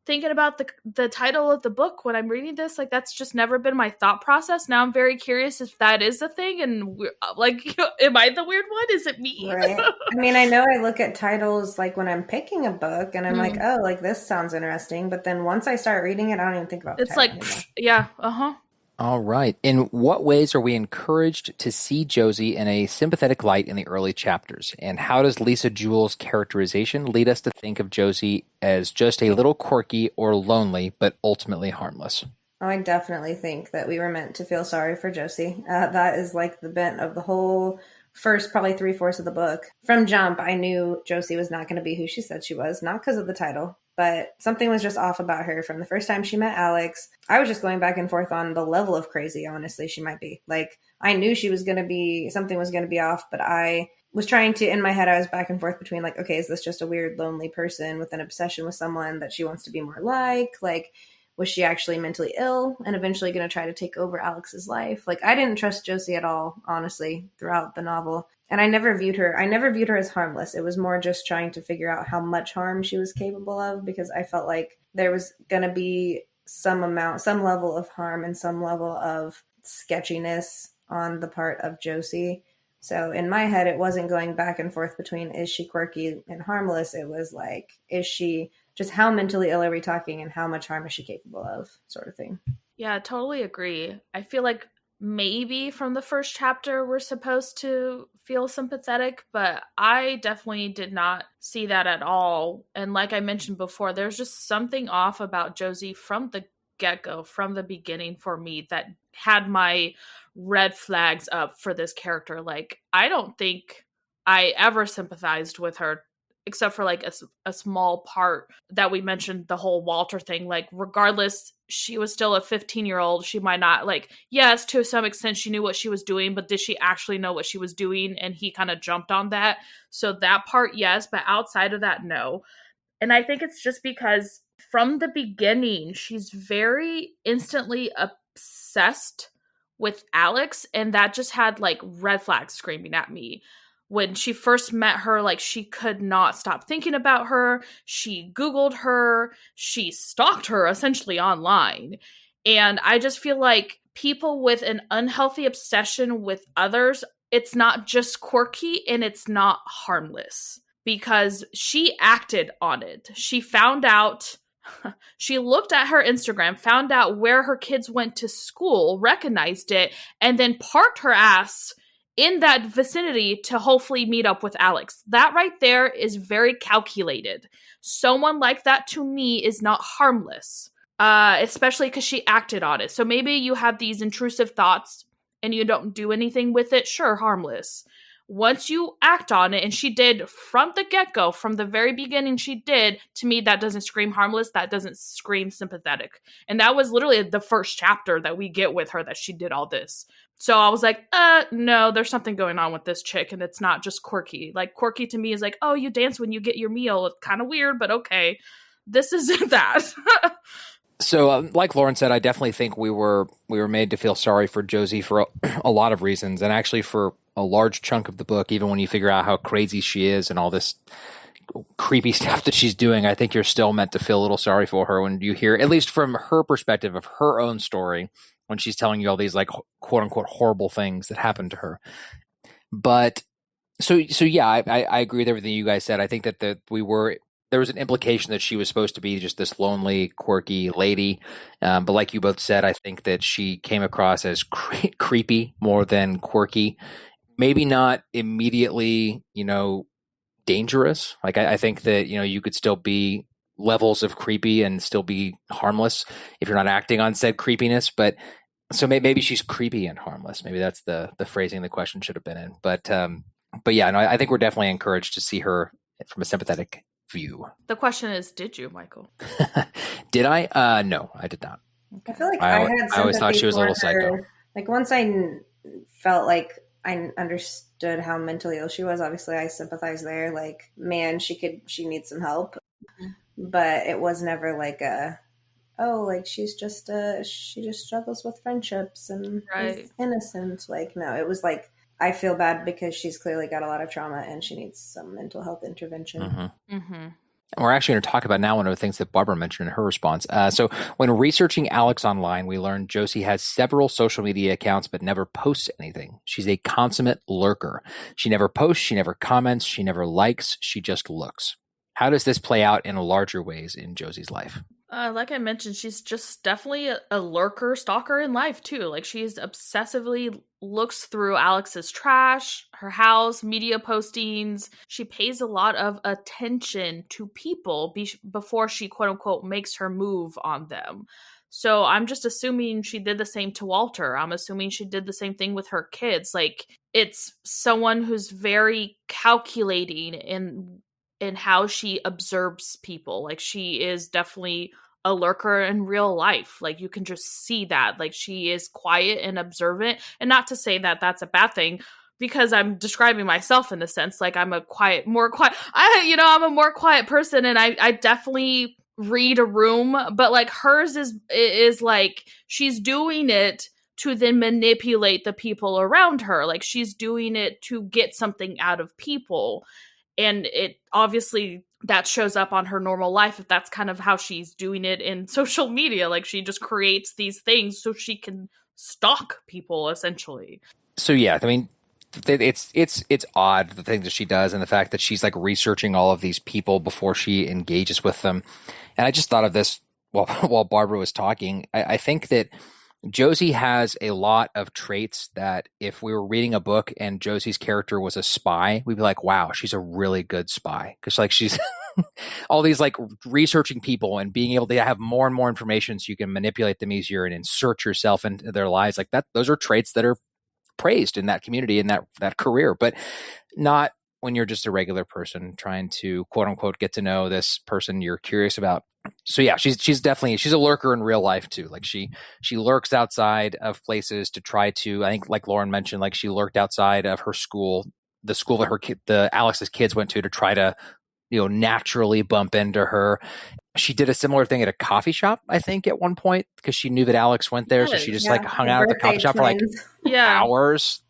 thinking about the title of the book when I'm reading this? Like, that's just never been my thought process. Now I'm very curious if that is a thing, and like, am I the weird one? Is it me? Right. I mean, I know I look at titles like when I'm picking a book and I'm like, oh, like this sounds interesting. But then once I start reading it, I don't even think about the it's title like, anymore. Yeah, uh-huh. All right. In what ways are we encouraged to see Josie in a sympathetic light in the early chapters? And how does Lisa Jewell's characterization lead us to think of Josie as just a little quirky or lonely, but ultimately harmless? Oh, I definitely think that we were meant to feel sorry for Josie. That is like the bent of the whole first probably 3/4 of the book. From jump, I knew Josie was not going to be who she said she was, not because of the title, but something was just off about her from the first time she met Alix. I was just going back and forth on the level of crazy, honestly, she might be. Like, I knew she was going to be, something was going to be off, but I was trying to, in my head, I was back and forth between like, okay, is this just a weird, lonely person with an obsession with someone that she wants to be more like? Like, was she actually mentally ill and eventually going to try to take over Alix's life? Like, I didn't trust Josie at all, honestly, throughout the novel. And I never viewed her as harmless. It was more just trying to figure out how much harm she was capable of, because I felt like there was going to be some level of harm and some level of sketchiness on the part of Josie. So in my head, it wasn't going back and forth between is she quirky and harmless? It was like, is she just, how mentally ill are we talking and how much harm is she capable of, sort of thing. Yeah, I totally agree. I feel like maybe from the first chapter we're supposed to feel sympathetic, but I definitely did not see that at all. And like I mentioned before, there's just something off about Josie from the get-go, from the beginning for me, that had my red flags up for this character. Like, I don't think I ever sympathized with her except for like a small part that we mentioned, the whole Walter thing. Like, regardless, she was still a 15-year-old. She might not, like, yes, to some extent she knew what she was doing, but did she actually know what she was doing? And he kind of jumped on that. So that part, yes, but outside of that, no. And I think it's just because from the beginning, she's very instantly obsessed with Alix, and that just had like red flags screaming at me. When she first met her, like, she could not stop thinking about her. She Googled her. She stalked her essentially online. And I just feel like people with an unhealthy obsession with others, it's not just quirky and it's not harmless, because she acted on it. She found out, she looked at her Instagram, found out where her kids went to school, recognized it, and then parked her ass in that vicinity to hopefully meet up with Alix. That right there is very calculated. Someone like that, to me, is not harmless, especially because she acted on it. So maybe you have these intrusive thoughts and you don't do anything with it. Sure, harmless. Once you act on it, and she did from the get-go, from the very beginning she did, to me, that doesn't scream harmless. That doesn't scream sympathetic. And that was literally the first chapter that we get with her, that she did all this. So I was like, no, there's something going on with this chick, and it's not just quirky. Like, quirky to me is like, oh, you dance when you get your meal. It's kind of weird, but okay. This isn't that. So, like Lauren said, I definitely think we were made to feel sorry for Josie for a lot of reasons, and actually for a large chunk of the book. Even when you figure out how crazy she is and all this creepy stuff that she's doing, I think you're still meant to feel a little sorry for her when you hear, at least from her perspective of her own story, when she's telling you all these, like, quote unquote horrible things that happened to her. But so yeah, I agree with everything you guys said. I think that there was an implication that she was supposed to be just this lonely, quirky lady. But like you both said, I think that she came across as creepy more than quirky. Maybe not immediately, dangerous. Like, I think that, you could still be levels of creepy and still be harmless if you're not acting on said creepiness. But so maybe she's creepy and harmless. Maybe that's the phrasing the question should have been in. But yeah, no, I think we're definitely encouraged to see her from a sympathetic view. The question is, did you, Michael? Did I? No, I did not. I feel like I always thought she was a little psycho. Like, once I felt like I understood how mentally ill she was, obviously I sympathized there. Like, man, she needs some help. But it was never like she just struggles with friendships and is innocent. Like, no, it was like, I feel bad because she's clearly got a lot of trauma and she needs some mental health intervention. Mm-hmm. Mm-hmm. And we're actually going to talk about now one of the things that Barbara mentioned in her response. So when researching Alix online, we learned Josie has several social media accounts but never posts anything. She's a consummate lurker. She never posts, she never comments, she never likes, she just looks. How does this play out in larger ways in Josie's life? Like I mentioned, she's just definitely a lurker, stalker in life too. Like, she's obsessively looks through Alix's trash, her house, media postings. She pays a lot of attention to people before she, quote unquote, makes her move on them. So I'm just assuming she did the same to Walter. I'm assuming she did the same thing with her kids. Like, it's someone who's very calculating in how she observes people. Like, she is definitely a lurker in real life. Like, you can just see that. Like, she is quiet and observant. And not to say that that's a bad thing, because I'm describing myself in a sense. Like, I'm a more quiet person, and I definitely read a room, but like, hers is like, she's doing it to then manipulate the people around her. Like, she's doing it to get something out of people. And it obviously that shows up on her normal life if that's kind of how she's doing it in social media. Like she just creates these things so she can stalk people essentially. So yeah, I mean, it's odd, the things that she does, and the fact that she's like researching all of these people before she engages with them. And I just thought of this while Barbara was talking. I think that Josie has a lot of traits that if we were reading a book and Josie's character was a spy, we'd be like, wow, she's a really good spy. Because like she's all these like researching people and being able to have more and more information so you can manipulate them easier and insert yourself into their lives like that. Those are traits that are praised in that community and that career, but not when you're just a regular person trying to quote unquote get to know this person you're curious about. So yeah, she's definitely, she's a lurker in real life too. Like she lurks outside of places to try to, I think like Lauren mentioned, like she lurked outside of her school, the school that the Alix's kids went to try to, naturally bump into her. She did a similar thing at a coffee shop, I think, at one point, because she knew that Alix went there. So she just like hung out at the coffee shop for like hours.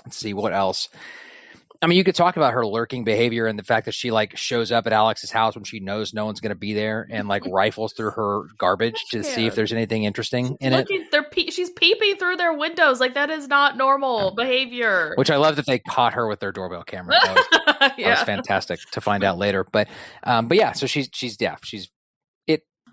Let's see what else. I mean, you could talk about her lurking behavior and the fact that she like shows up at Alix's house when she knows no one's going to be there and like rifles through her garbage to see if there's anything interesting in it. She's peeping through their windows. Like that is not normal behavior. Which I love that they caught her with their doorbell camera. That was fantastic to find out later. But yeah, so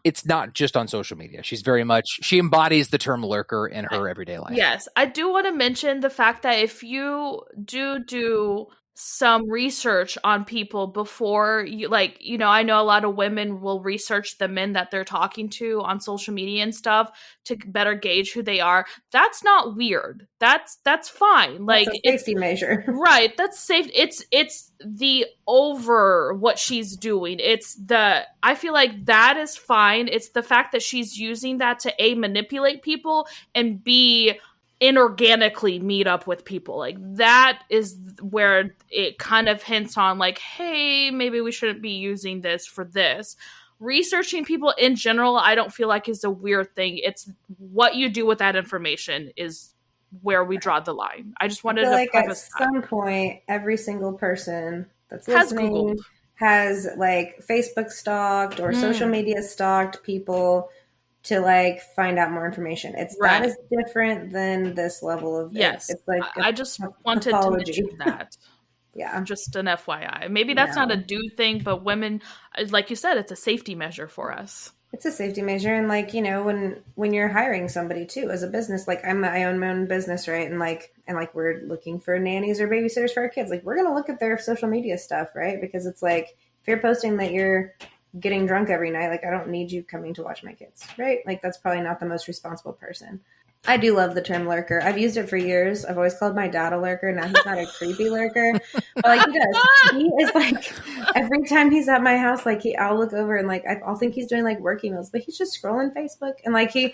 it's not just on social media. She's very much, she embodies the term lurker in her everyday life. Yes. I do want to mention the fact that if you do some research on people before you, like, I know a lot of women will research the men that they're talking to on social media and stuff to better gauge who they are. That's not weird. That's fine. Like it's a safety measure. Right. That's safe. It's the over what she's doing. I feel like that is fine. It's the fact that she's using that to A, manipulate people, and B, inorganically meet up with people. Like that is where it kind of hints on like, hey, maybe we shouldn't be using this for this. Researching people in general, I don't feel like is a weird thing. It's what you do with that information is where we draw the line. I just wanted to like at some point, every single person that's listening has like Facebook stalked or social media stalked people to like find out more information. That is different than this level of yes. It's like I just wanted to mention that. Yeah, just an FYI. Maybe that's not a dude thing, but women, like you said, it's a safety measure for us. It's a safety measure, and like when you're hiring somebody too as a business, like I own my own business, right? And like we're looking for nannies or babysitters for our kids. Like we're gonna look at their social media stuff, right? Because it's like if you're posting that you're getting drunk every night, like I don't need you coming to watch my kids, right? Like that's probably not the most responsible person. I do love the term lurker. I've used it for years. I've always called my dad a lurker. Now he's not a creepy lurker, but like he does. He is like every time he's at my house, like I'll look over and like I'll think he's doing like work emails, but he's just scrolling Facebook and like he's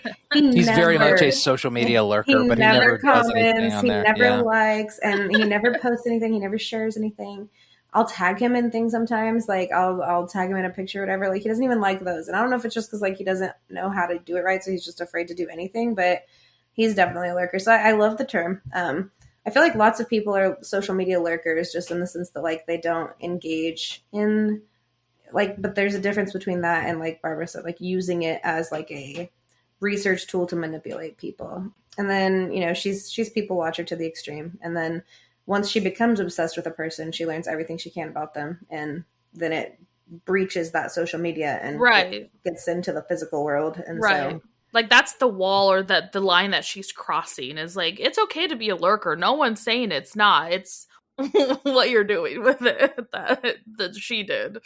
very much a social media lurker, but he never comments, he never likes, and he never posts anything. He never shares anything. I'll tag him in things sometimes. Like I'll tag him in a picture or whatever. Like he doesn't even like those. And I don't know if it's just because like he doesn't know how to do it right. So he's just afraid to do anything, but he's definitely a lurker. So I love the term. I feel like lots of people are social media lurkers just in the sense that like they don't engage in like, but there's a difference between that and like Barbara said, like using it as like a research tool to manipulate people. And then, she's people watcher to the extreme. And then once she becomes obsessed with a person, she learns everything she can about them. And then it breaches that social media and gets into the physical world. And so like that's the wall or the line that she's crossing is like, it's okay to be a lurker. No one's saying it's not. It's what you're doing with it that she did.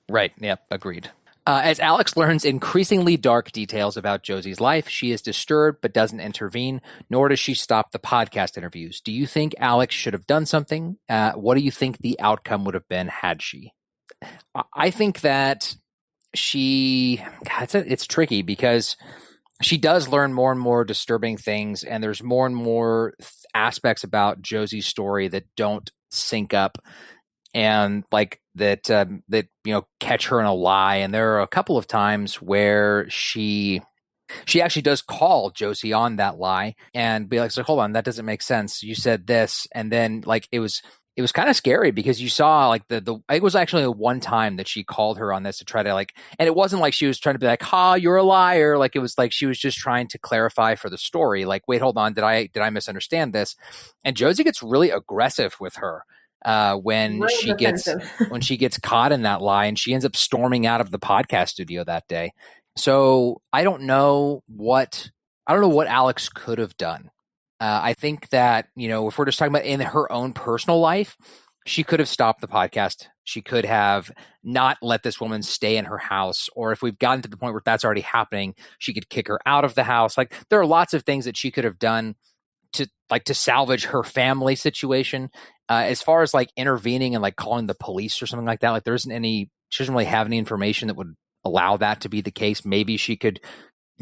Right. Yep. Agreed. As Alix learns increasingly dark details about Josie's life, she is disturbed but doesn't intervene, nor does she stop the podcast interviews. Do you think Alix should have done something? What do you think the outcome would have been had she? I think that it's tricky because she does learn more and more disturbing things, and there's more and more aspects about Josie's story that don't sync up and like that catch her in a lie. And there are a couple of times where she actually does call Josie on that lie and be like, so hold on, that doesn't make sense. You said this. And then like it was it was kind of scary because you saw like it was actually the one time that she called her on this to try to like, and it wasn't like she was trying to be like, ha, you're a liar. Like it was like she was just trying to clarify for the story. Like, wait, hold on. Did I misunderstand this? And Josie gets really aggressive with her when she gets caught in that lie, and she ends up storming out of the podcast studio that day. So I don't know what Alix could have done. I think that, if we're just talking about in her own personal life, she could have stopped the podcast. She could have not let this woman stay in her house. Or if we've gotten to the point where that's already happening, she could kick her out of the house. Like, there are lots of things that she could have done to salvage her family situation. As far as like intervening and like calling the police or something like that, like she doesn't really have any information that would allow that to be the case. Maybe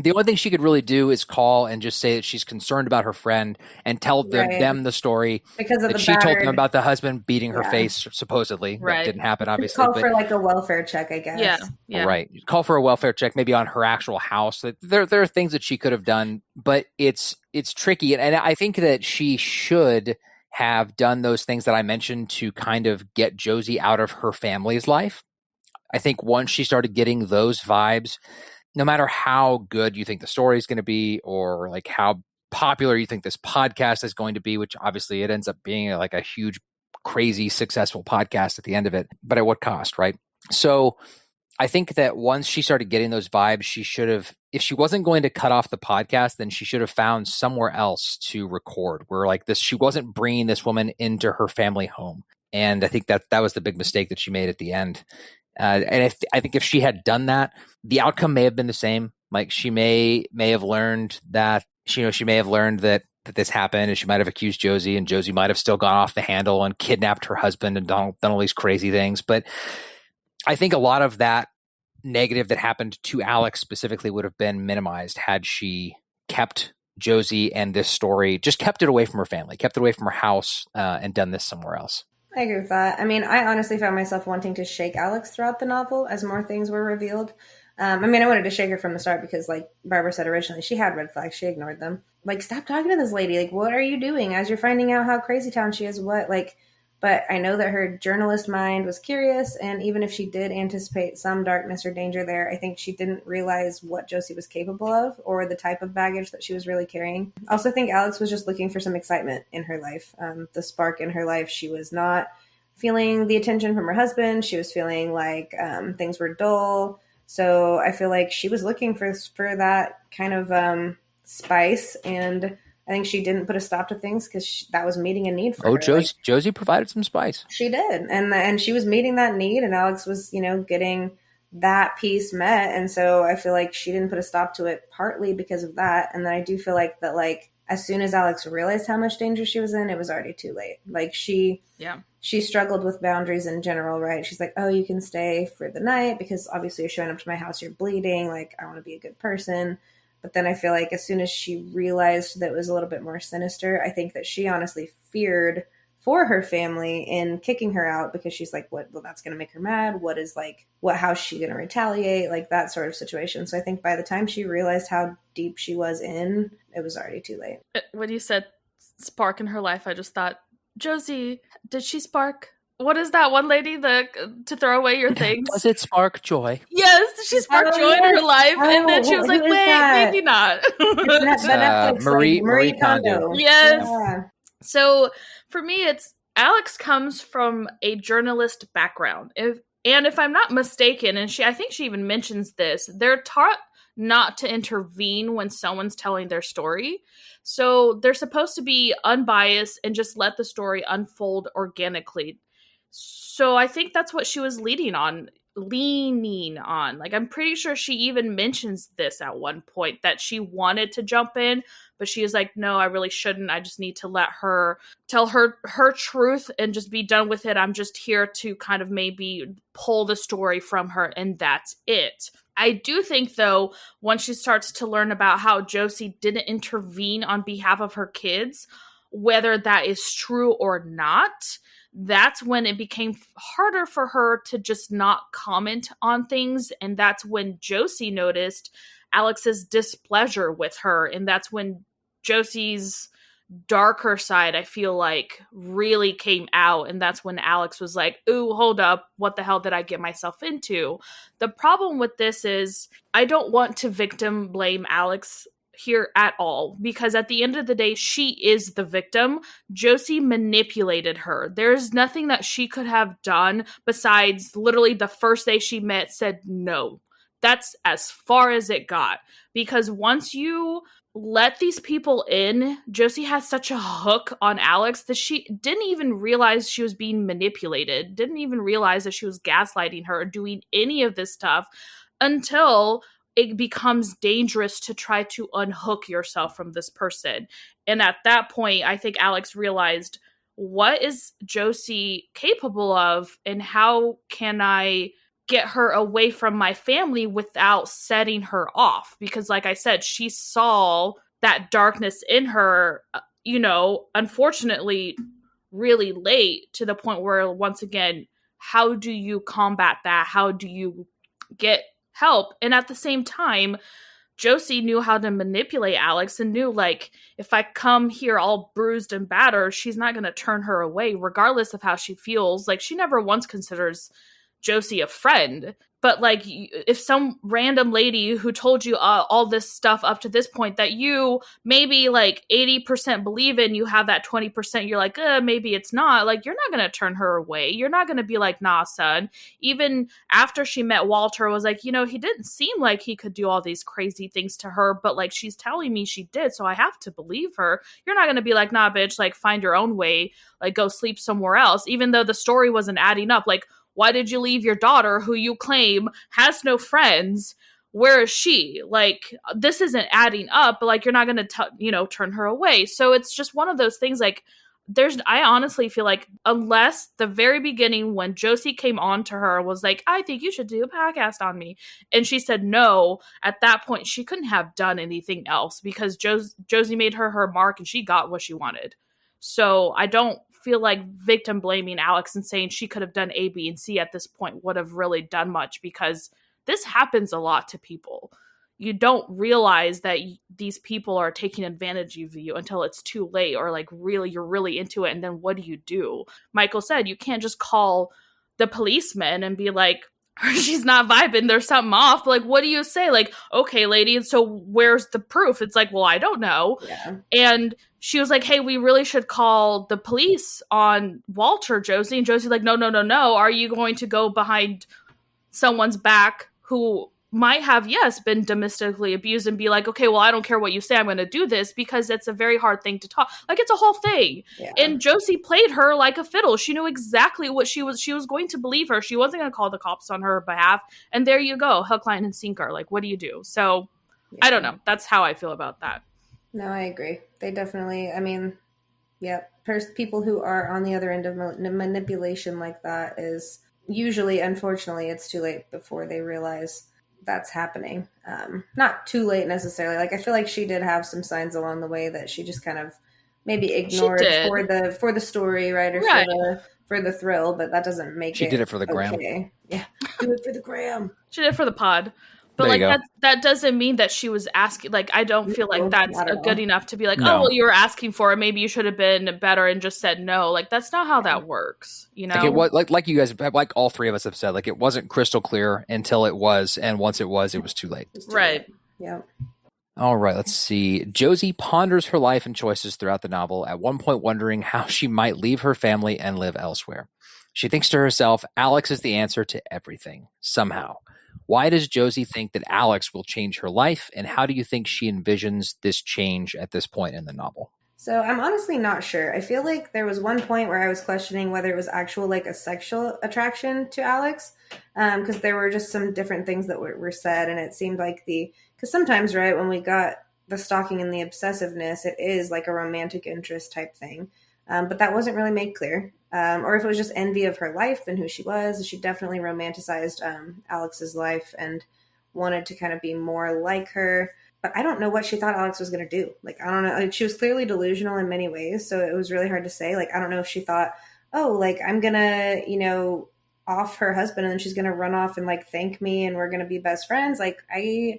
the only thing she could really do is call and just say that she's concerned about her friend and tell them the story because of that she told them about the husband beating her face, supposedly. Right. That didn't happen, obviously. Call for like a welfare check, I guess. Yeah. Right. Call for a welfare check, maybe on her actual house. There are things that she could have done, but it's tricky. And I think that she should have done those things that I mentioned to kind of get Josie out of her family's life. I think once she started getting those vibes, no matter how good you think the story is going to be, or like how popular you think this podcast is going to be, which obviously it ends up being like a huge, crazy, successful podcast at the end of it, but at what cost, right? So I think that once she started getting those vibes, she should have, if she wasn't going to cut off the podcast, then she should have found somewhere else to record where like this, she wasn't bringing this woman into her family home. And I think that was the big mistake that she made at the end. And I think if she had done that, the outcome may have been the same. Like she may have learned that, she may have learned that this happened, and she might have accused Josie, and Josie might have still gone off the handle and kidnapped her husband and done all these crazy things. But I think a lot of that negative that happened to Alix specifically would have been minimized had she kept Josie and this story, just kept it away from her family, kept it away from her house, and done this somewhere else. I agree with that. I mean, I honestly found myself wanting to shake Alix throughout the novel as more things were revealed. I wanted to shake her from the start because, like Barbara said originally, she had red flags. She ignored them. Like, stop talking to this lady. Like, what are you doing as you're finding out how crazy town she is? But I know that her journalist mind was curious, and even if she did anticipate some darkness or danger there, I think she didn't realize what Josie was capable of or the type of baggage that she was really carrying. I also think Alix was just looking for some excitement in her life, the spark in her life. She was not feeling the attention from her husband. She was feeling like things were dull. So I feel like she was looking for that kind of spice, and I think she didn't put a stop to things because that was meeting a need for her. Josie provided some spice. She did. And she was meeting that need, and Alix was, getting that piece met. And so I feel like she didn't put a stop to it partly because of that. And then I do feel like that, like, as soon as Alix realized how much danger she was in, it was already too late. Like she struggled with boundaries in general, right? She's like, oh, you can stay for the night because obviously you're showing up to my house, you're bleeding. Like, I want to be a good person. But then I feel like as soon as she realized that it was a little bit more sinister, I think that she honestly feared for her family in kicking her out because she's like, well, that's going to make her mad. How's she going to retaliate? Like that sort of situation. So I think by the time she realized how deep she was in, it was already too late. When you said spark in her life, I just thought, Josie, did she spark? What is that one lady to throw away your things? Does it spark joy? Yes, she sparked joy in her life, and then she was like, "Wait, maybe not." Marie Kondo. Yes. Yeah. So for me, it's Alix comes from a journalist background. If I'm not mistaken, and I think she even mentions this, they're taught not to intervene when someone's telling their story. So they're supposed to be unbiased and just let the story unfold organically. So I think that's what she was leaning on. Like, I'm pretty sure she even mentions this at one point, that she wanted to jump in, but she was like, no, I really shouldn't. I just need to let her tell her truth and just be done with it. I'm just here to kind of maybe pull the story from her, and that's it. I do think, though, once she starts to learn about how Josie didn't intervene on behalf of her kids, whether that is true or not, that's when it became harder for her to just not comment on things. And that's when Josie noticed Alix's displeasure with her. And that's when Josie's darker side, I feel like, really came out. And that's when Alix was like, ooh, hold up, what the hell did I get myself into? The problem with this is I don't want to victim blame Alix here at all, because at the end of the day, she is the victim. Josie manipulated her. There's nothing that she could have done besides literally the first day she met said no. That's as far as it got, because once you let these people in, Josie has such a hook on Alix that she didn't even realize she was being manipulated, didn't even realize that she was gaslighting her or doing any of this stuff until it becomes dangerous to try to unhook yourself from this person. And at that point, I think Alix realized, what is Josie capable of, and how can I get her away from my family without setting her off? Because like I said, she saw that darkness in her, unfortunately, really late, to the point where, once again, how do you combat that? How do you get help? And at the same time, Josie knew how to manipulate Alix and knew, like, if I come here all bruised and battered, she's not going to turn her away, regardless of how she feels. Like, she never once considers Josie a friend. But, like, if some random lady who told you all this stuff up to this point that you maybe, like, 80% believe in, you have that 20% you're like, maybe it's not. Like, you're not going to turn her away. You're not going to be like, nah, son. Even after she met Walter, was like, he didn't seem like he could do all these crazy things to her, but, like, she's telling me she did, so I have to believe her. You're not going to be like, nah, bitch, like, find your own way. Like, go sleep somewhere else. Even though the story wasn't adding up. Like, why did you leave your daughter, who you claim has no friends? Where is she? Like, this isn't adding up, but, like, you're not going to, turn her away. So it's just one of those things, like, I honestly feel like, unless the very beginning when Josie came on to her was like, I think you should do a podcast on me, and she said no, at that point, she couldn't have done anything else, because Josie made her mark and she got what she wanted. So I don't feel like victim blaming Alix and saying she could have done A, B, and C at this point would have really done much, because this happens a lot to people. You don't realize that these people are taking advantage of you until it's too late, or like really, you're really into it. And then what do? Michael said, you can't just call the policeman and be like, she's not vibing, there's something off. Like, what do you say? Like, okay, lady, so where's the proof? It's like, well, I don't know. Yeah. And she was like, hey, we really should call the police on Walter, Josie. And Josie's like, no. Are you going to go behind someone's back who might have, yes, been domestically abused, and be like, okay, well, I don't care what you say, I'm going to do this, because it's a very hard thing to talk. Like, it's a whole thing. Yeah. And Josie played her like a fiddle. She knew exactly what she was going to believe her. She wasn't going to call the cops on her behalf. And there you go. Hook, line, and sinker. Like, what do you do? So yeah. I don't know. That's how I feel about that. No, I agree. They definitely, people who are on the other end of manipulation like that is usually, unfortunately, it's too late before they realize that's happening. Not too late necessarily. Like, I feel like she did have some signs along the way that she just kind of maybe ignored for the story, right? Or right. For the thrill, but that doesn't make she did it for the gram. Yeah. Do it for the gram. She did it for the pod. But there like that doesn't mean that she was asking. Like, I don't feel like that's good enough to be like, oh, well, you were asking for it. Maybe you should have been better and just said no. Like, that's not how that works. You know, like, it was, like you guys, like all three of us have said, like, it wasn't crystal clear until it was, and once it was too late. Right. Yeah. All right. Let's see. Josie ponders her life and choices throughout the novel, at one point wondering how she might leave her family and live elsewhere. She thinks to herself, Alix is the answer to everything, somehow. Why does Josie think that Alix will change her life, and how do you think she envisions this change at this point in the novel? So I'm honestly not sure. I feel like there was one point where I was questioning whether it was actual, like, a sexual attraction to Alix, because there were just some different things that were said, and it seemed like because sometimes, right, when we got the stalking and the obsessiveness, it is like a romantic interest type thing. But that wasn't really made clear. Or if it was just envy of her life and who she was. She definitely romanticized Alix's life and wanted to kind of be more like her. But I don't know what she thought Alix was going to do. Like, I don't know. Like, she was clearly delusional in many ways, so it was really hard to say. Like, I don't know if she thought, oh, like, I'm going to, off her husband, and then she's going to run off and, like, thank me, and we're going to be best friends. Like, I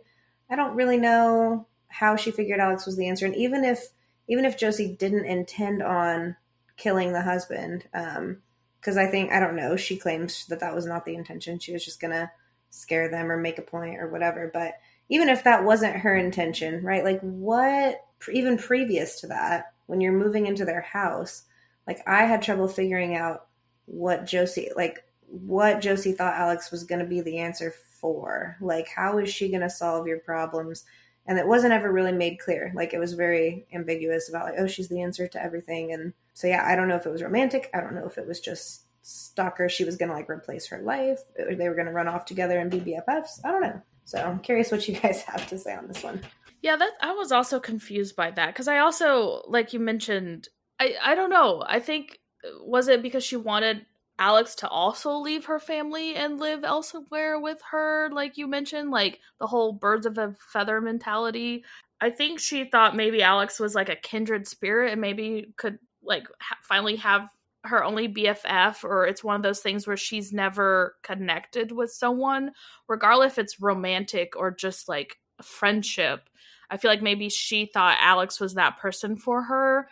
don't really know how she figured Alix was the answer. And even if even if Josie didn't intend on killing the husband, because I don't know, she claims that was not the intention. She was just going to scare them or make a point or whatever. But even if that wasn't her intention, right? Like what, even previous to that, when you're moving into their house, like I had trouble figuring out what Josie thought Alix was going to be the answer for. Like, how is she going to solve your problems? And it wasn't ever really made clear. Like, it was very ambiguous about, like, oh, she's the answer to everything. And so, yeah, I don't know if it was romantic. I don't know if it was just stalker. She was going to, like, replace her life. Or they were going to run off together and be BFFs. I don't know. So I'm curious what you guys have to say on this one. Yeah, I was also confused by that. Because I also, like you mentioned, I don't know. I think, was it because she wanted Alix to also leave her family and live elsewhere with her, like you mentioned, like the whole birds of a feather mentality? I think she thought maybe Alix was like a kindred spirit and maybe could like finally have her only BFF, or it's one of those things where she's never connected with someone, regardless if it's romantic or just like friendship. I feel like maybe she thought Alix was that person for her.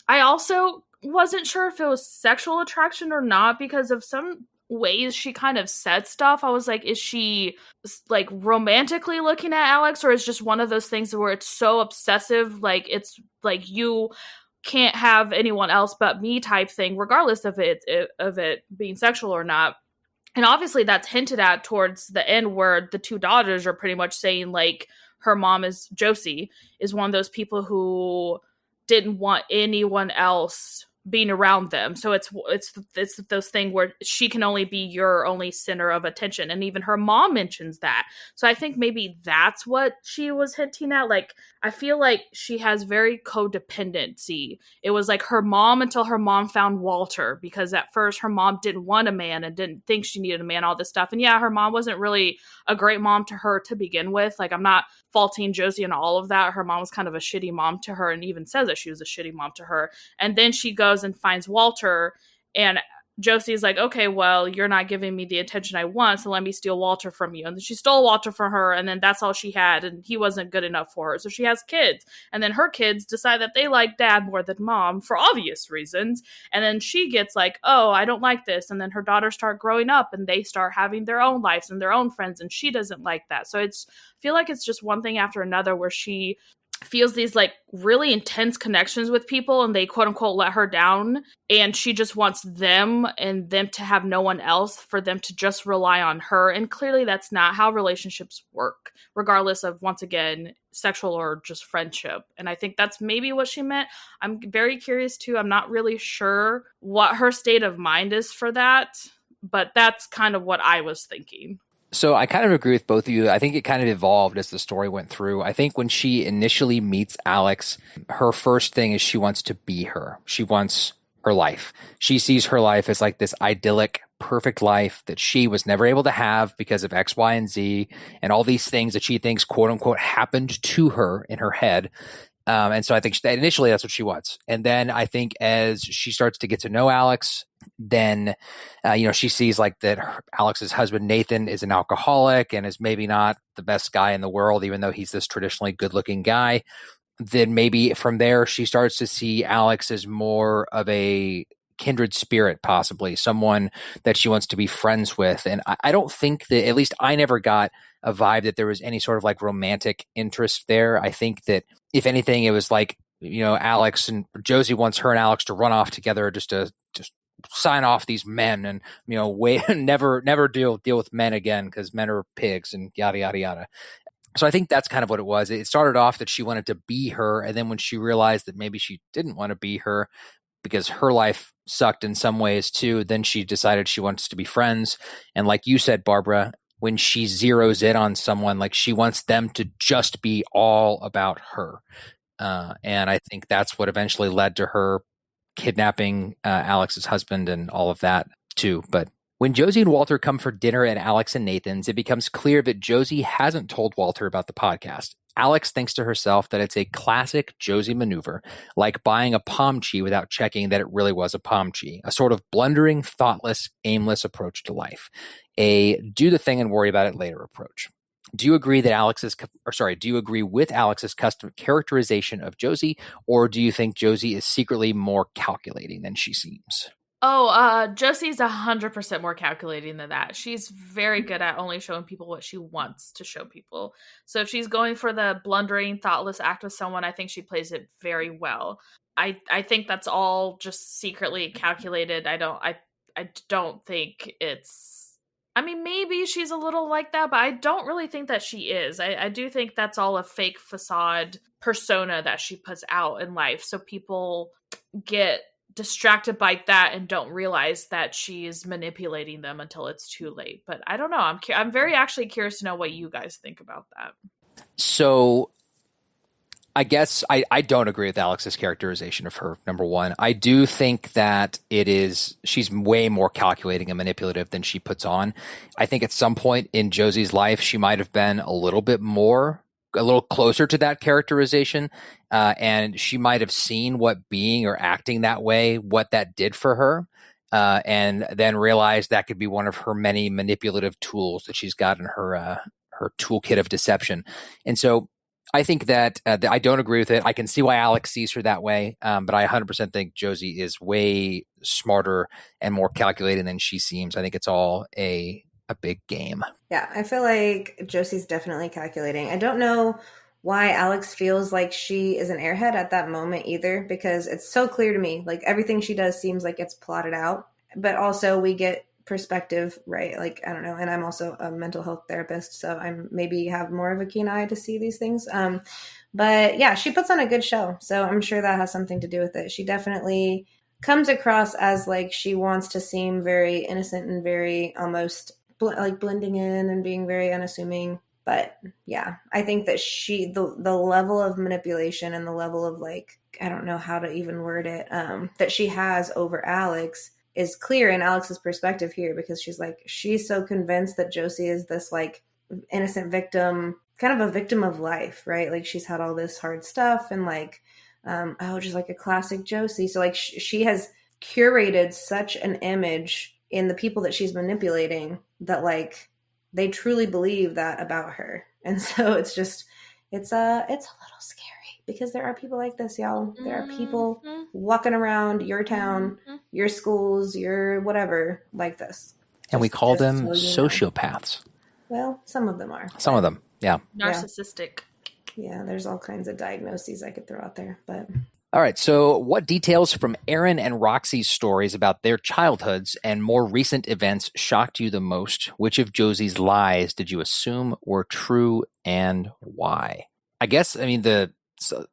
I also wasn't sure if it was sexual attraction or not because of some ways she kind of said stuff. I was like, is she like romantically looking at Alix, or is just one of those things where it's so obsessive, like it's like you can't have anyone else but me type thing, regardless of it being sexual or not. And obviously that's hinted at towards the end where the two daughters are pretty much saying like her mom is Josie is one of those people who didn't want anyone else being around them. So it's those things where she can only be your only center of attention. And even her mom mentions that. So I think maybe that's what she was hinting at. Like, I feel like she has very codependency. It was like her mom until her mom found Walter, because at first her mom didn't want a man and didn't think she needed a man, all this stuff. And yeah, her mom wasn't really a great mom to her to begin with. Like, I'm not faulting Josie and all of that. Her mom was kind of a shitty mom to her and even says that she was a shitty mom to her. And then she goes and finds Walter, and Josie's like, okay, well, you're not giving me the attention I want, so let me steal Walter from you. And then she stole Walter from her, and then that's all she had, and he wasn't good enough for her. So she has kids, and then her kids decide that they like dad more than mom for obvious reasons. And then she gets like, oh, I don't like this. And then her daughters start growing up, and they start having their own lives and their own friends, and she doesn't like that. So I feel like it's just one thing after another where she feels these like really intense connections with people and they quote unquote let her down, and she just wants them and them to have no one else, for them to just rely on her. And clearly that's not how relationships work, regardless of, once again, sexual or just friendship. And I think that's maybe what she meant. I'm very curious too. I'm not really sure what her state of mind is for that, but that's kind of what I was thinking. So I kind of agree with both of you. I think it kind of evolved as the story went through. I think when she initially meets Alix, her first thing is she wants to be her. She wants her life. She sees her life as like this idyllic, perfect life that she was never able to have because of X, Y, and Z, and all these things that she thinks, quote unquote, happened to her in her head. And so I think initially that's what she wants. And then I think as she starts to get to know Alix, then, she sees like that Alix's husband, Nathan, is an alcoholic and is maybe not the best guy in the world, even though he's this traditionally good looking guy. Then maybe from there, she starts to see Alix as more of a kindred spirit, possibly someone that she wants to be friends with. And I don't think that, at least I never got a vibe that there was any sort of like romantic interest there. I think that if anything, it was like, Alix and Josie wants her and Alix to run off together just sign off these men and, never deal with men again because men are pigs and yada, yada, yada. So I think that's kind of what it was. It started off that she wanted to be her. And then when she realized that maybe she didn't want to be her because her life sucked in some ways too, then she decided she wants to be friends. And like you said, Barbara, when she zeroes in on someone, like she wants them to just be all about her. And I think that's what eventually led to her kidnapping Alix's husband and all of that too. But when Josie and Walter come for dinner at Alix and Nathan's, it becomes clear that Josie hasn't told Walter about the podcast. Alix thinks to herself that it's a classic Josie maneuver, like buying a Pomchi without checking that it really was a Pomchi, a sort of blundering, thoughtless, aimless approach to life, a do the thing and worry about it later approach. Do you agree that do you agree with Alix's custom characterization of Josie, or do you think Josie is secretly more calculating than she seems? Oh, Josie's 100% more calculating than that. She's very good at only showing people what she wants to show people. So if she's going for the blundering, thoughtless act with someone, I think she plays it very well. I think that's all just secretly calculated. I don't think it's, I mean, maybe she's a little like that, but I don't really think that she is. I do think that's all a fake facade persona that she puts out in life. So people get distracted by that and don't realize that she's manipulating them until it's too late. But I don't know. I'm very actually curious to know what you guys think about that. So I guess I don't agree with Alix's characterization of her, number one. I do think that she's way more calculating and manipulative than she puts on. I think at some point in Josie's life, she might have been a little closer to that characterization. And she might have seen what being or acting that way, what that did for her. And then realized that could be one of her many manipulative tools that she's got in her toolkit of deception. And so I think that I don't agree with it. I can see why Alix sees her that way, but I 100% think Josie is way smarter and more calculating than she seems. I think it's all a big game. Yeah, I feel like Josie's definitely calculating. I don't know why Alix feels like she is an airhead at that moment either, because it's so clear to me. Like everything she does seems like it's plotted out, but also we get perspective, right? Like, I don't know. And I'm also a mental health therapist, so I'm maybe have more of a keen eye to see these things. But yeah, she puts on a good show. So I'm sure that has something to do with it. She definitely comes across as like she wants to seem very innocent and very almost like blending in and being very unassuming. But yeah, I think that the level of manipulation and the level of like, I don't know how to even word it, that she has over Alix is clear in Alix's perspective here, because she's so convinced that Josie is this like innocent victim, kind of a victim of life, right? Like she's had all this hard stuff and like, just like a classic Josie. So like she has curated such an image in the people that she's manipulating that like they truly believe that about her. And so it's a little scary, because there are people like this, y'all. There are people walking around your town, your schools, your whatever like this. And we call them sociopaths. Well, some of them are. Some of them, yeah. Narcissistic. Yeah, there's all kinds of diagnoses I could throw out there, but... All right, so what details from Aaron and Roxy's stories about their childhoods and more recent events shocked you the most? Which of Josie's lies did you assume were true, and why? I guess, I mean,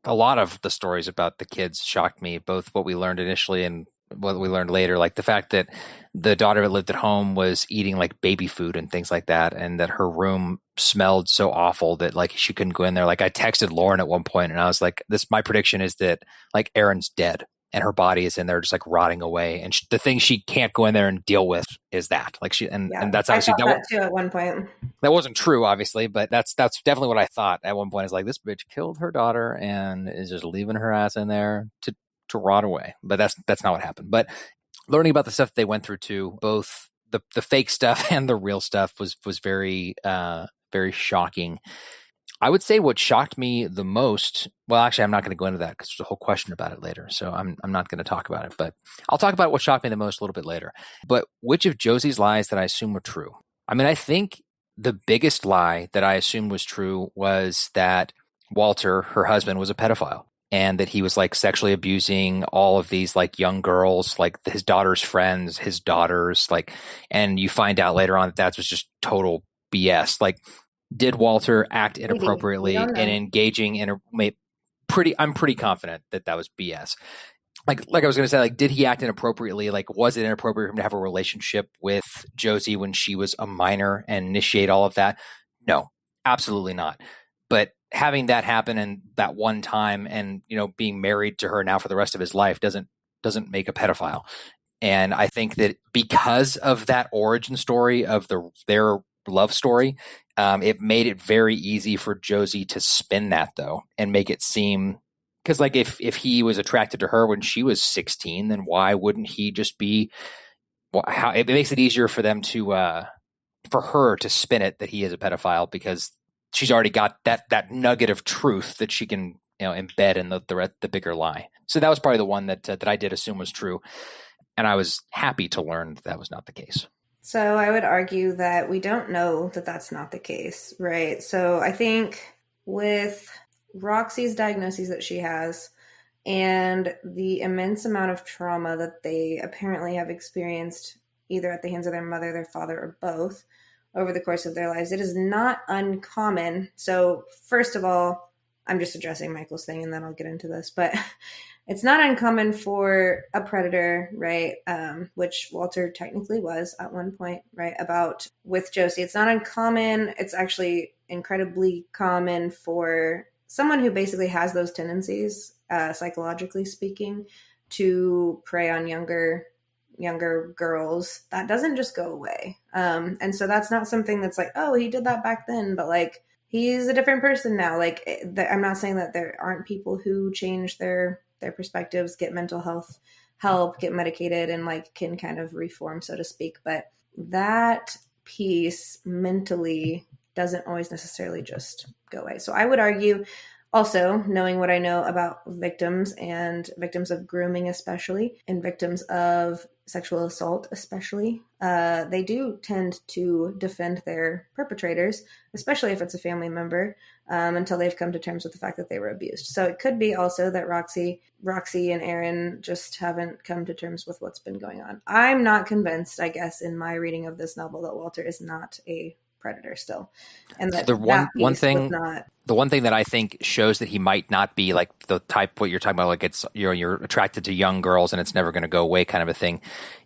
a lot of the stories about the kids shocked me, both what we learned initially and what we learned later, like the fact that the daughter that lived at home was eating like baby food and things like that, and that her room smelled so awful that like she couldn't go in there. Like I texted Lauren at one point and I was like, my prediction is that like Erin's dead and her body is in there just like rotting away, and the thing she can't go in there and deal with is that like and that's obviously that too at one point. That wasn't true, obviously, but that's definitely what I thought at one point. Is like, this bitch killed her daughter and is just leaving her ass in there to rot away. But that's not what happened. But learning about the stuff that they went through too, both the fake stuff and the real stuff was very very shocking. I would say what shocked me the most, well, actually, I'm not going to go into that because there's a whole question about it later. So I'm not going to talk about it, but I'll talk about what shocked me the most a little bit later. But which of Josie's lies that I assume were true? I mean, I think the biggest lie that I assumed was true was that Walter, her husband, was a pedophile, and that he was like sexually abusing all of these like young girls, like his daughter's friends, his daughters, like, and you find out later on that was just total BS. Like, did Walter act inappropriately in engaging in I'm pretty confident that was BS. Like I was going to say, like, did he act inappropriately? Like, was it inappropriate for him to have a relationship with Josie when she was a minor and initiate all of that? No, absolutely not. But having that happen and that one time, and being married to her now for the rest of his life doesn't make a pedophile. And I think that because of that origin story of their love story, it made it very easy for Josie to spin that though and make it seem, because like if he was attracted to her when she was 16, then why wouldn't he just be? It makes it easier for them to for her to spin it that he is a pedophile, because she's already got that nugget of truth that she can, embed in the bigger lie. So that was probably the one that I did assume was true. And I was happy to learn that was not the case. So I would argue that we don't know that that's not the case, right? So I think with Roxy's diagnoses that she has and the immense amount of trauma that they apparently have experienced either at the hands of their mother, their father, or both over the course of their lives, it is not uncommon. So first of all, I'm just addressing Michael's thing and then I'll get into this, but it's not uncommon for a predator, right? Which Walter technically was at one point, right? With Josie, it's not uncommon. It's actually incredibly common for someone who basically has those tendencies, psychologically speaking, to prey on younger girls. That doesn't just go away. And so that's not something that's like, oh, he did that back then, but like, he's a different person now. Like, I'm not saying that there aren't people who change their perspectives, get mental health help, get medicated, and like can kind of reform, so to speak. But that piece mentally doesn't always necessarily just go away. So I would argue also, knowing what I know about victims and victims of grooming, especially, and victims of sexual assault, especially, they do tend to defend their perpetrators, especially if it's a family member, until they've come to terms with the fact that they were abused. So it could be also that Roxy and Aaron just haven't come to terms with what's been going on. I'm not convinced, I guess, in my reading of this novel that Walter is not a predator still. And that the one thing that I think shows that he might not be like the type what you're talking about, like it's you're attracted to young girls and it's never going to go away kind of a thing,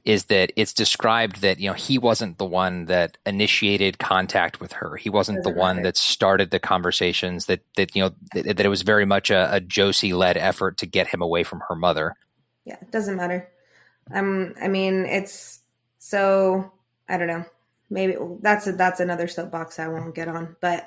is that it's described that he wasn't the one that initiated contact with her. He wasn't the one that started the conversations. That it was very much a Josie led effort to get him away from her mother. Yeah, it doesn't matter. I mean, it's so I don't know. Maybe that's another soapbox I won't get on, but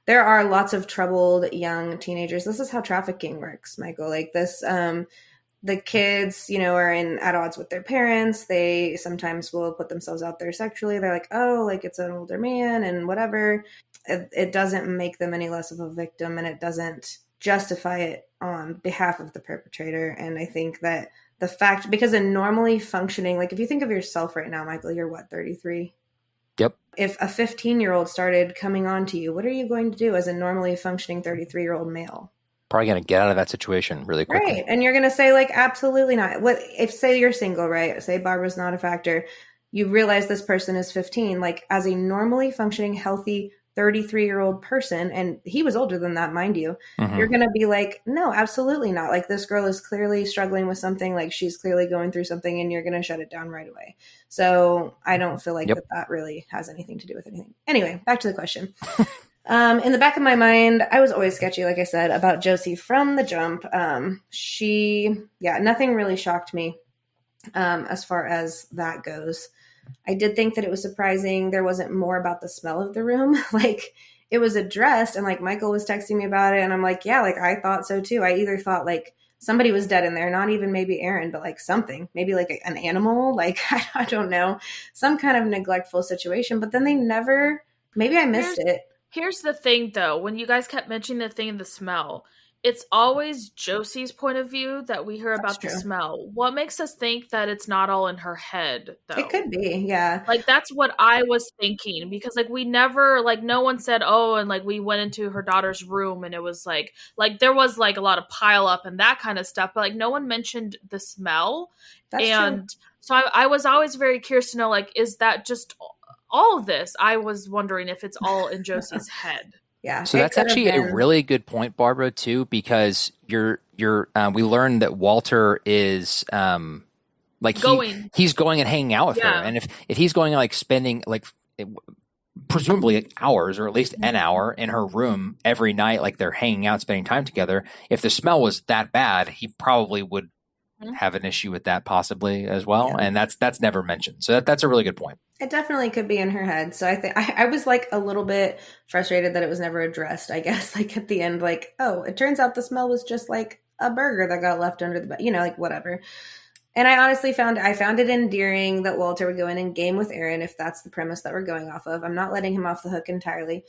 there are lots of troubled young teenagers. This is how trafficking works, Michael. Like this, the kids, are at odds with their parents. They sometimes will put themselves out there sexually. They're like, oh, like it's an older man and whatever. It doesn't make them any less of a victim, and it doesn't justify it on behalf of the perpetrator. And I think that the fact, because a normally functioning, like if you think of yourself right now, Michael, you're what, 33? Yep. If a 15-year-old started coming on to you, what are you going to do as a normally functioning 33-year-old male? Probably going to get out of that situation really quickly. Right. And you're going to say, like, absolutely not. What if, say you're single, right? Say Barbara's not a factor. You realize this person is 15. Like, as a normally functioning, healthy 33-year-old person, and he was older than that, mind you, you're going to be like, no, absolutely not. Like, this girl is clearly struggling with something, like she's clearly going through something, and you're going to shut it down right away. So I don't feel like that really has anything to do with anything. Anyway, back to the question. In the back of my mind, I was always sketchy, like I said, about Josie from the jump. Nothing really shocked me as far as that goes. I did think that it was surprising there wasn't more about the smell of the room. Like, it was addressed, and like Michael was texting me about it, and I'm like, yeah, like I thought so too. I either thought like somebody was dead in there, not even maybe Aaron, but like something, maybe like an animal, like I don't know, some kind of neglectful situation. But then they never, maybe I missed it. Here's the thing, though. When you guys kept mentioning the thing, the smell, it's always Josie's point of view that we hear about the smell. What makes us think that it's not all in her head, though? It could be, yeah. Like, that's what I was thinking, because like we never, like no one said, oh, and like we went into her daughter's room and it was like there was like a lot of pile up and that kind of stuff, but like no one mentioned the smell. That's and true. So I was always very curious to know, like, is that just all of this? I was wondering if it's all in Josie's head. Yeah. So that's actually a really good point, Barbara, too, because we learned that Walter is he's going and hanging out with her, and if he's going like spending like presumably hours or at least an hour in her room every night, like they're hanging out, spending time together. If the smell was that bad, he probably would have an issue with that possibly as well, and that's never mentioned. So that's a really good point. It definitely could be in her head. So I think I was like a little bit frustrated that it was never addressed, I guess. Like at the end, like, oh, it turns out the smell was just like a burger that got left under the bed, like whatever. And I honestly found it endearing that Walter would go in and game with Aaron, if that's the premise that we're going off of. I'm not letting him off the hook entirely.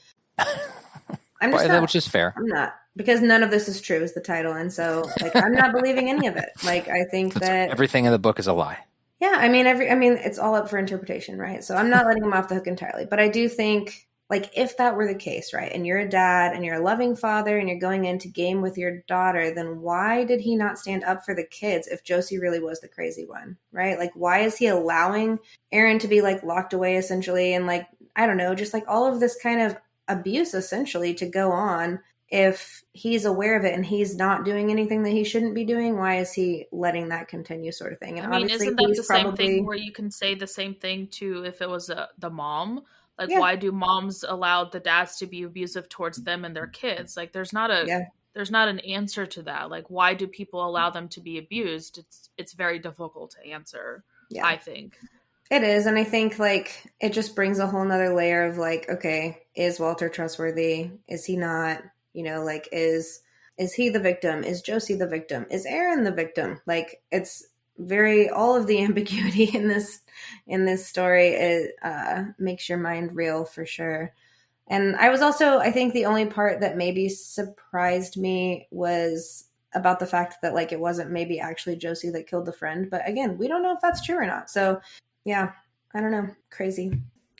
I'm just not. Which is fair. I'm not, because none of this is true is the title. And so like, I'm not believing any of it. Like, I think that everything in the book is a lie. Yeah. I mean, it's all up for interpretation, right? So I'm not letting him off the hook entirely, but I do think like if that were the case, right? And you're a dad and you're a loving father and you're going in to game with your daughter, then why did he not stand up for the kids if Josie really was the crazy one, right? Like, why is he allowing Aaron to be like locked away essentially? And like, I don't know, just like all of this kind of abuse essentially to go on. If he's aware of it and he's not doing anything that he shouldn't be doing, why is he letting that continue, sort of thing? And I mean, obviously isn't that he's the same thing where you can say the same thing to if it was the mom? Like, why do moms allow the dads to be abusive towards them and their kids? Like, there's not an answer to that. Like, why do people allow them to be abused? It's very difficult to answer, I think. It is. And I think like it just brings a whole nother layer of like, okay, is Walter trustworthy? Is he not? You know, like, is he the victim? Is Josie the victim? Is Aaron the victim? Like, it's all of the ambiguity in this story. It makes your mind reel for sure. And I think the only part that maybe surprised me was about the fact that like it wasn't maybe actually Josie that killed the friend. But again, we don't know if that's true or not. So yeah, I don't know. Crazy.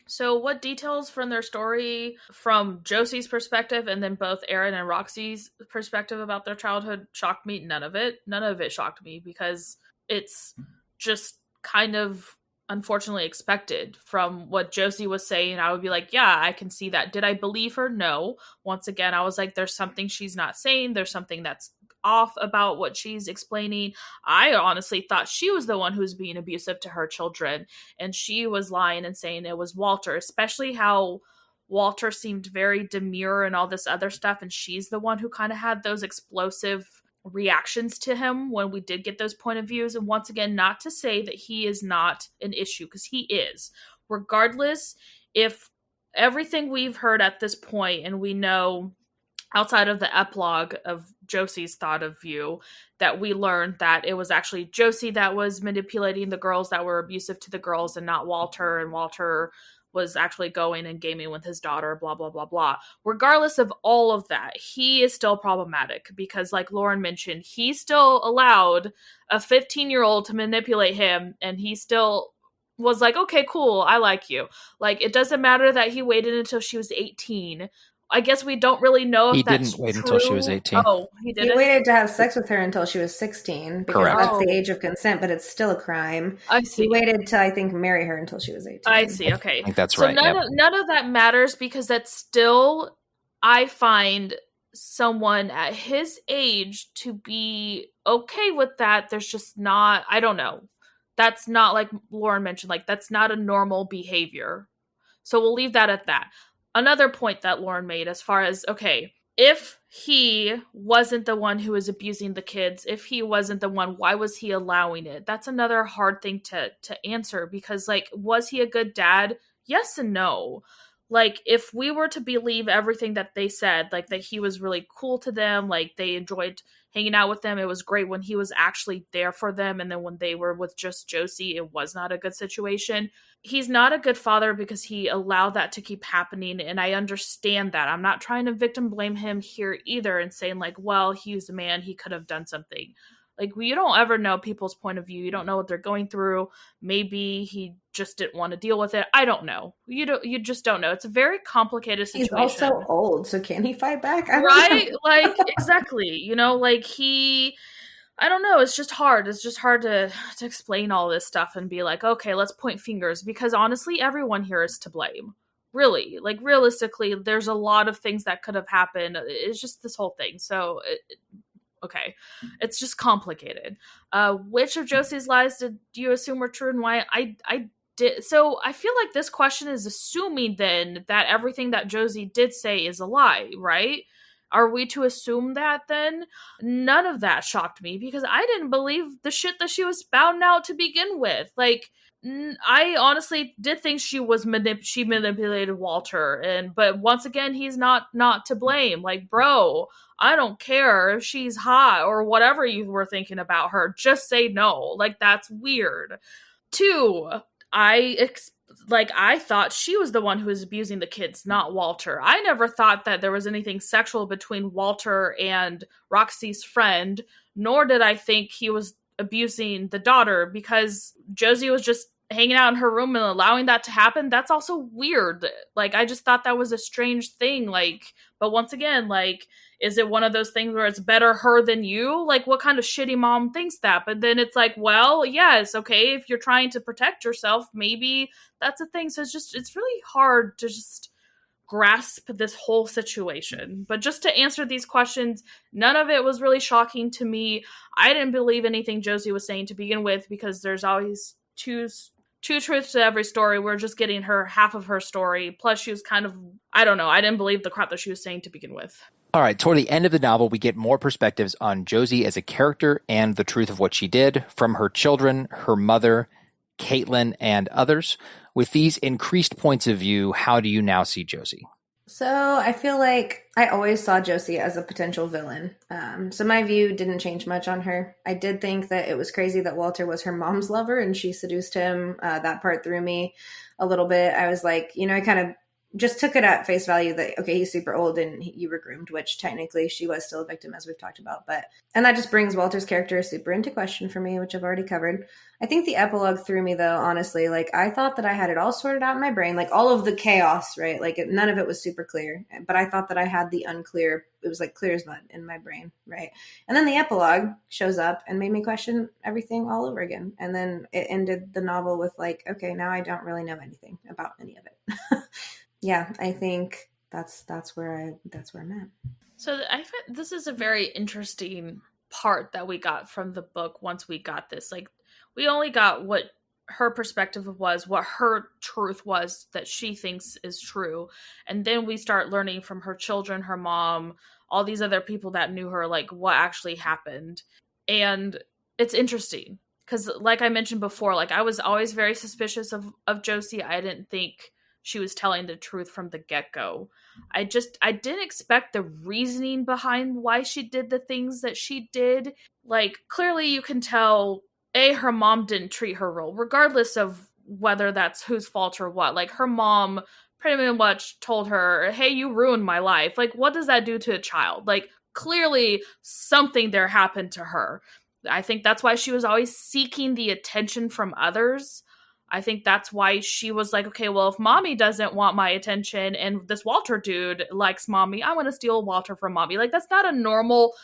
So what details from their story from Josie's perspective and then both Aaron and Roxy's perspective about their childhood shocked me? None of it shocked me because it's just kind of unfortunately expected. From what Josie was saying, I would be like, yeah, I can see that. Did I believe her? No. Once again, I was like, there's something she's not saying. There's something that's off about what she's explaining. I honestly thought she was the one who was being abusive to her children, and she was lying and saying it was Walter, especially how Walter seemed very demure and all this other stuff, and she's the one who kind of had those explosive reactions to him when we did get those point of views. And once again, not to say that he is not an issue, because he is. Regardless, if everything we've heard at this point, and we know outside of the epilogue of Josie's thought of view, that we learned that it was actually Josie that was manipulating the girls, that were abusive to the girls, and not Walter, and Walter was actually going and gaming with his daughter, blah, blah, blah, blah. Regardless of all of that, he is still problematic because, like Lauren mentioned, he still allowed a 15-year-old to manipulate him, and he still was like, okay, cool, I like you. Like, it doesn't matter that he waited until she was 18. I guess we don't really know if that's true. He didn't wait until she was 18. Oh, he didn't? He waited to have sex with her until she was 16 because that's the age of consent, but it's still a crime. I see. He waited to, I think, marry her until she was 18. I see, okay. I think that's right. None of that matters because that's still, I find someone at his age to be okay with that. There's just not, I don't know. That's not, like Lauren mentioned, like that's not a normal behavior. So we'll leave that at that. Another point that Lauren made as far as, okay, if he wasn't the one who was abusing the kids, if he wasn't the one, why was he allowing it? That's another hard thing to answer because, like, was he a good dad? Yes and no. Like, if we were to believe everything that they said, like that he was really cool to them, like they enjoyed hanging out with them, it was great when he was actually there for them, and then when they were with just Josie, it was not a good situation. He's not a good father because he allowed that to keep happening, and I understand that. I'm not trying to victim blame him here either and saying, like, well, he's a man, he could have done something. Like, you don't ever know people's point of view. You don't know what they're going through. Maybe he just didn't want to deal with it. I don't know. You just don't know. It's a very complicated situation. He's also old, so can he fight back? Right? Like, exactly. You know, like I don't know. It's just hard. It's just hard to explain all this stuff and be like, okay, let's point fingers. Because honestly, everyone here is to blame. Really. Like, realistically, there's a lot of things that could have happened. It's just this whole thing. So, okay. It's just complicated. Which of Josie's lies did you assume were true and why? I did. So I feel like this question is assuming then that everything that Josie did say is a lie, right? Are we to assume that then? None of that shocked me because I didn't believe the shit that she was spouting out to begin with. Like, I honestly did think she was she manipulated Walter, but once again, he's not to blame. Like, bro, I don't care if she's hot or whatever you were thinking about her. Just say no. Like, that's weird. 2, I like, I thought she was the one who was abusing the kids, not Walter. I never thought that there was anything sexual between Walter and Roxy's friend, nor did I think he was abusing the daughter, because Josie was just hanging out in her room and allowing that to happen. That's also weird. Like, I just thought that was a strange thing. Like, but once again, like, is it one of those things where it's better her than you? Like, what kind of shitty mom thinks that? But then it's like, well, yes, okay, if you're trying to protect yourself, maybe that's a thing. So it's really hard to just grasp this whole situation. But just to answer these questions, none of it was really shocking to me. I didn't believe anything Josie was saying to begin with, because there's always two truths to every story. We're just getting her half of her story. Plus, she was kind of, I don't know, I didn't believe the crap that she was saying to begin with. All right, toward the end of the novel, we get more perspectives on Josie as a character and the truth of what she did from her children, her mother, Caitlin, and others. With these increased points of view, how do you now see Josie? So I feel like I always saw Josie as a potential villain. So my view didn't change much on her. I did think that it was crazy that Walter was her mom's lover and she seduced him. That part threw me a little bit. I was like, I kind of just took it at face value that, okay, he's super old and you were groomed, which technically she was still a victim, as we've talked about. And that just brings Walter's character super into question for me, which I've already covered. I think the epilogue threw me, though, honestly. Like, I thought that I had it all sorted out in my brain, like all of the chaos, right? Like, none of it was super clear, but I thought that I had the unclear, it was like clear as mud in my brain, right? And then the epilogue shows up and made me question everything all over again. And then it ended the novel with like, okay, now I don't really know anything about any of it. Yeah, I think that's where I'm at. So I find this is a very interesting part that we got from the book. Once we got this, like, we only got what her perspective was, what her truth was that she thinks is true, and then we start learning from her children, her mom, all these other people that knew her, like, what actually happened. And it's interesting because, like I mentioned before, like, I was always very suspicious of Josie. I didn't think she was telling the truth from the get-go. I didn't expect the reasoning behind why she did the things that she did. Like, clearly you can tell, her mom didn't treat her well, regardless of whether that's whose fault or what. Like, her mom pretty much told her, hey, you ruined my life. Like, what does that do to a child? Like, clearly something there happened to her. I think that's why she was always seeking the attention from others. I think that's why she was like, okay, well, if mommy doesn't want my attention and this Walter dude likes mommy, I'm going to steal Walter from mommy. Like, that's not a normal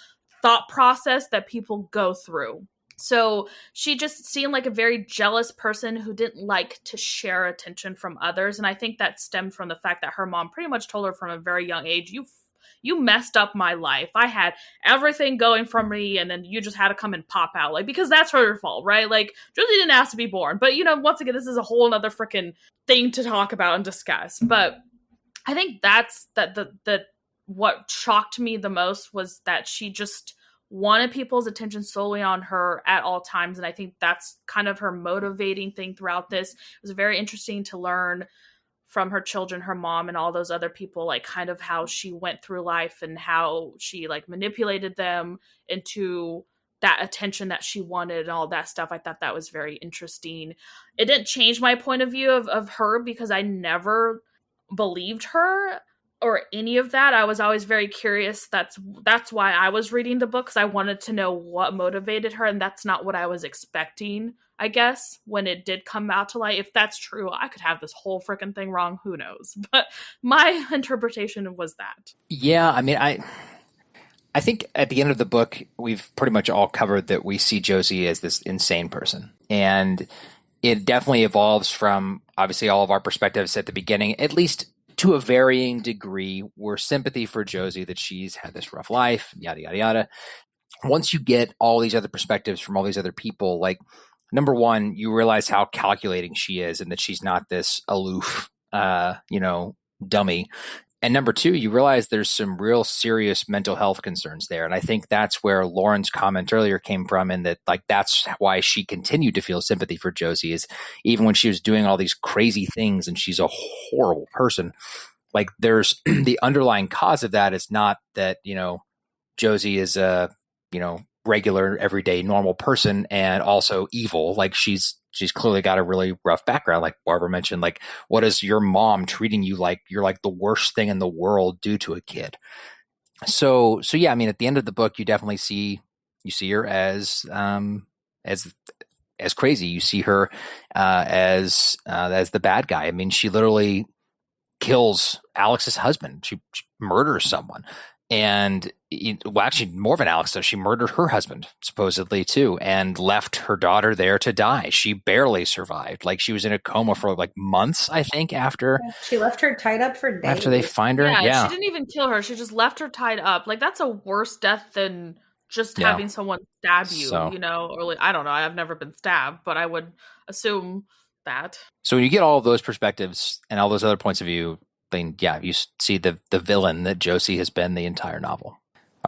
thought process that people go through. So she just seemed like a very jealous person who didn't like to share attention from others. And I think that stemmed from the fact that her mom pretty much told her from a very young age, you messed up my life. I had everything going for me, and then you just had to come and pop out. Like, because that's her fault, right? Like, Josie didn't ask to be born. But, once again, this is a whole other freaking thing to talk about and discuss. But I think that's what shocked me the most was that she just wanted people's attention solely on her at all times. And I think that's kind of her motivating thing throughout this. It was very interesting to learn from her children, her mom, and all those other people, like, kind of how she went through life and how she, like, manipulated them into that attention that she wanted and all that stuff. I thought that was very interesting. It didn't change my point of view of her, because I never believed her or any of that. I was always very curious. That's why I was reading the book, because I wanted to know what motivated her, and that's not what I was expecting, I guess, when it did come out to light. If that's true, I could have this whole freaking thing wrong. Who knows? But my interpretation was that. Yeah, I mean, I think at the end of the book, we've pretty much all covered that we see Josie as this insane person. And it definitely evolves from, obviously, all of our perspectives at the beginning, at least to a varying degree. We're sympathy for Josie, that she's had this rough life, yada, yada, yada. Once you get all these other perspectives from all these other people, like, number one, you realize how calculating she is and that she's not this aloof, dummy. And number two, you realize there's some real serious mental health concerns there. And I think that's where Lauren's comment earlier came from, and that, like, that's why she continued to feel sympathy for Josie, is even when she was doing all these crazy things and she's a horrible person, like, there's the underlying cause of that is not that, Josie is regular, everyday, normal person and also evil. Like she's clearly got a really rough background. Like Barbara mentioned, like, what is your mom treating you like you're like the worst thing in the world due to a kid? So yeah, I mean, at the end of the book, you definitely see her as crazy. You see her as the bad guy. I mean, she literally kills Alix's husband. She murders someone. And well, actually, more than Alix does. She murdered her husband, supposedly, too, and left her daughter there to die. She barely survived. Like, she was in a coma for like months, I think, after. She left her tied up for days. After they find her? Yeah. She didn't even kill her. She just left her tied up. Like, that's a worse death than just having someone stab you, you know? Or like, I don't know. I've never been stabbed, but I would assume that. So when you get all of those perspectives and all those other points of view, then yeah, you see the villain that Josie has been the entire novel.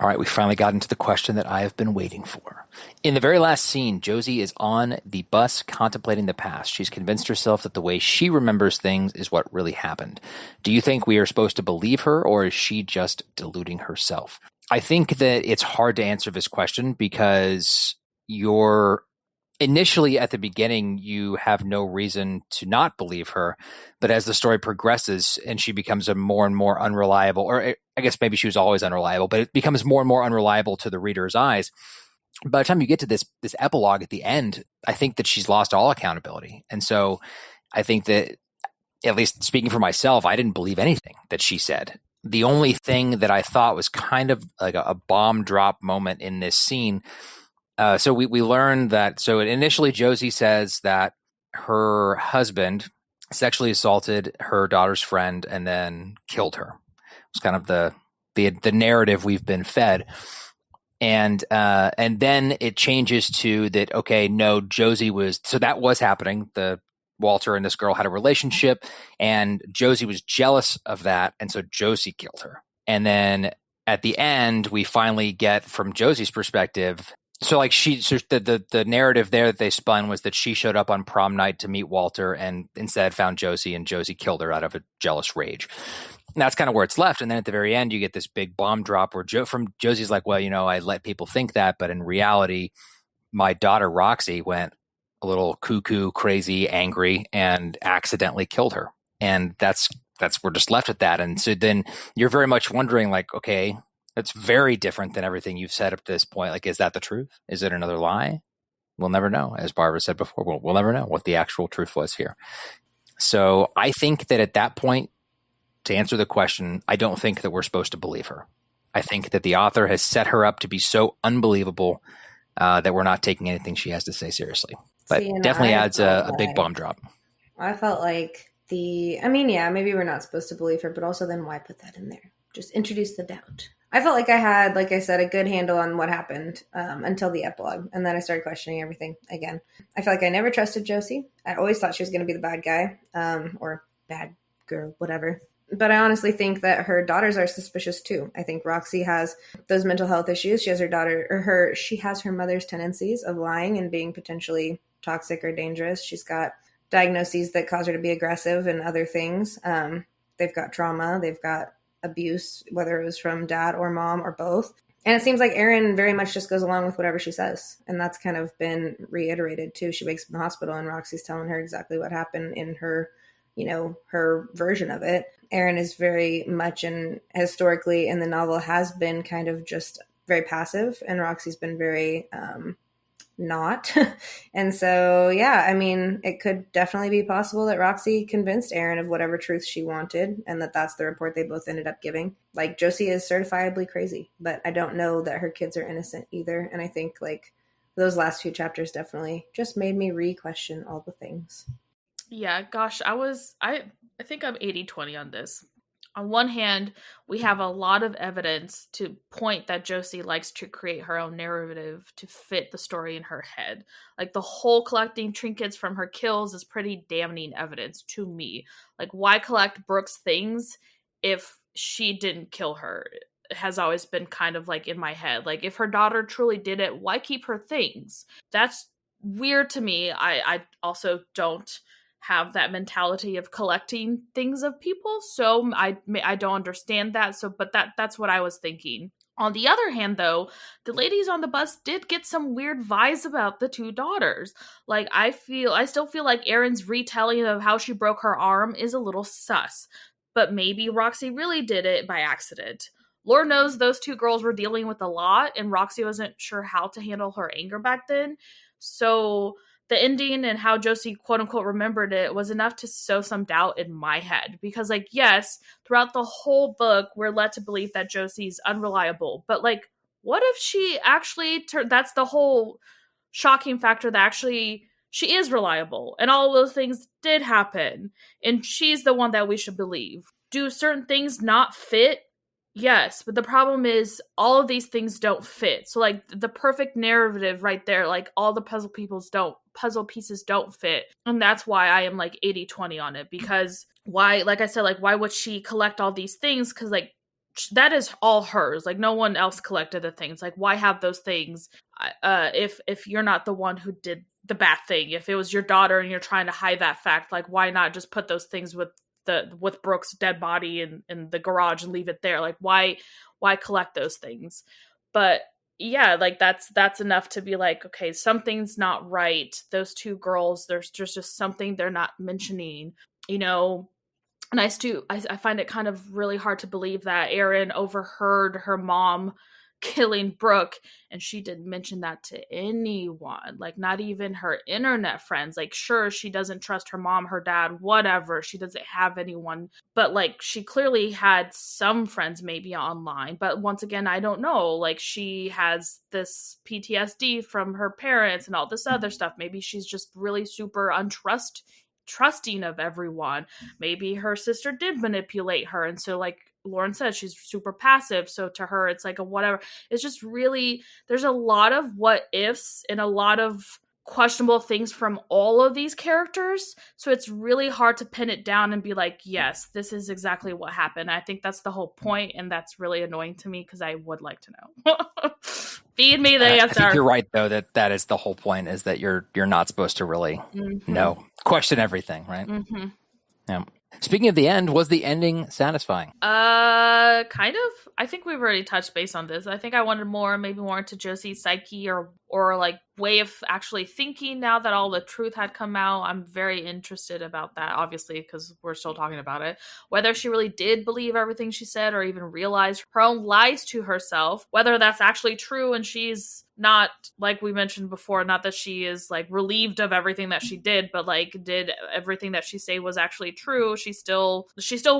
All right, we finally got into the question that I have been waiting for. In the very last scene, Josie is on the bus contemplating the past. She's convinced herself that the way she remembers things is what really happened. Do you think we are supposed to believe her, or is she just deluding herself? I think that it's hard to answer this question because initially at the beginning, you have no reason to not believe her. But as the story progresses and she becomes a more and more unreliable, or I guess maybe she was always unreliable, but it becomes more and more unreliable to the reader's eyes. By the time you get to this epilogue at the end, I think that she's lost all accountability. And so I think that, at least speaking for myself, I didn't believe anything that she said. The only thing that I thought was kind of like a bomb drop moment in this scene. So we learned that, so initially Josie says that her husband sexually assaulted her daughter's friend and then killed her. It's kind of the narrative we've been fed. And then it changes to that, okay, no, Josie was, so that was happening. Walter and this girl had a relationship and Josie was jealous of that. And so Josie killed her. And then at the end, we finally get from Josie's perspective. So like the narrative there that they spun was that she showed up on prom night to meet Walter and instead found Josie and Josie killed her out of a jealous rage. And that's kind of where it's left. And then at the very end, you get this big bomb drop where Josie's like, well, I let people think that, but in reality, my daughter Roxy went a little cuckoo, crazy, angry, and accidentally killed her. And that's we're just left at that. And so then you're very much wondering, like, okay, that's very different than everything you've said up to this point. Like, is that the truth? Is it another lie? We'll never know. As Barbara said before, we'll never know what the actual truth was here. So I think that at that point, to answer the question, I don't think that we're supposed to believe her. I think that the author has set her up to be so unbelievable that we're not taking anything she has to say seriously. But definitely adds a big bomb drop. I felt like maybe we're not supposed to believe her, but also then why put that in there? Just introduce the doubt. I felt like I had, like I said, a good handle on what happened until the epilogue. And then I started questioning everything again. I feel like I never trusted Josie. I always thought she was going to be the bad guy or bad girl, whatever. But I honestly think that her daughters are suspicious too. I think Roxy has those mental health issues. She has she has her mother's tendencies of lying and being potentially toxic or dangerous. She's got diagnoses that cause her to be aggressive and other things. They've got trauma. They've got abuse, whether it was from dad or mom or both. And it seems like Erin very much just goes along with whatever she says. And that's kind of been reiterated too. She wakes up in the hospital and Roxy's telling her exactly what happened in her, her version of it. Erin is very much historically in the novel has been kind of just very passive, and Roxy's been very not. And so, yeah, I mean, it could definitely be possible that Roxy convinced Erin of whatever truth she wanted, and that's the report they both ended up giving. Like, Josie is certifiably crazy, but I don't know that her kids are innocent either. And I think, like, those last few chapters definitely just made me re-question all the things. Yeah, gosh, I think I'm 80-20 on this. On one hand, we have a lot of evidence to point that Josie likes to create her own narrative to fit the story in her head. Like, the whole collecting trinkets from her kills is pretty damning evidence to me. Like, why collect Brooke's things if she didn't kill her? It has always been kind of like in my head. Like, if her daughter truly did it, why keep her things? That's weird to me. I also don't have that mentality of collecting things of people, so I don't understand that. So, but that's what I was thinking. On the other hand, though, the ladies on the bus did get some weird vibes about the two daughters. Like, I still feel like Erin's retelling of how she broke her arm is a little sus. But maybe Roxy really did it by accident. Lord knows those two girls were dealing with a lot, and Roxy wasn't sure how to handle her anger back then. So the ending and how Josie quote unquote remembered it was enough to sow some doubt in my head. Because, like, yes, throughout the whole book, we're led to believe that Josie's unreliable. But, like, what if she actually, that's the whole shocking factor, that actually she is reliable and all of those things did happen and she's the one that we should believe. Do certain things not fit? Yes, but the problem is all of these things don't fit. So, like, the perfect narrative right there, like, all the puzzle pieces don't fit. And that's why I am like 80-20 on it. Because why, like I said, like, why would she collect all these things? Because, like, that is all hers. Like, no one else collected the things. Like, why have those things if you're not the one who did the bad thing? If it was your daughter and you're trying to hide that fact, like, why not just put those things with Brooke's dead body in the garage and leave it there? Like, why collect those things? But yeah, like, that's enough to be like, okay, something's not right. Those two girls, there's just something they're not mentioning, you know. And I find it kind of really hard to believe that Erin overheard her mom killing Brooke, and she didn't mention that to anyone, like, not even her internet friends. Like, sure, she doesn't trust her mom, her dad, whatever, she doesn't have anyone, but, like, she clearly had some friends maybe online. But once again, I don't know, like, she has this PTSD from her parents and all this other stuff. Maybe she's just really super trusting of everyone. Maybe her sister did manipulate her, and so, like Lauren said, she's super passive, so to her it's like a whatever. It's just really, there's a lot of what ifs and a lot of questionable things from all of these characters, so it's really hard to pin it down and be like, yes, this is exactly what happened. I think that's the whole point, and that's really annoying to me because I would like to know. Feed me the answer. I think you're right, though, that is the whole point, is that you're not supposed to really know, question everything, right? Yeah. Speaking of the end, was the ending satisfying? Kind of. I think we've already touched base on this. I think I wanted maybe more into Josie's psyche or like way of actually thinking now that all the truth had come out. I'm very interested about that, obviously, because we're still talking about it. Whether she really did believe everything she said or even realized her own lies to herself, whether that's actually true and she's not, like we mentioned before, not that she is like relieved of everything that she did, but like did everything that she said was actually true. She still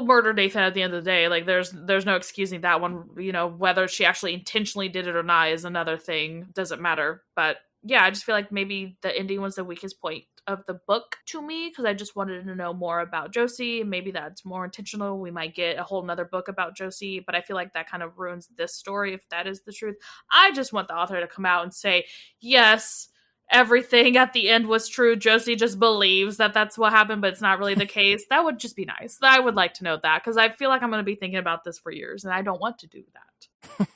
murdered Nathan at the end of the day. Like, there's no excusing that one. You know, whether she actually intentionally did it or not is another thing. Doesn't matter. But yeah, I just feel like maybe the ending was the weakest point of the book to me, because I just wanted to know more about Josie. Maybe that's more intentional. We might get a whole nother book about Josie, but I feel like that kind of ruins this story if that is the truth. I just want the author to come out and say, yes, everything at the end was true. Josie just believes that that's what happened, but it's not really the case. That would just be nice. I would like to know that, because I feel like I'm going to be thinking about this for years, and I don't want to do that.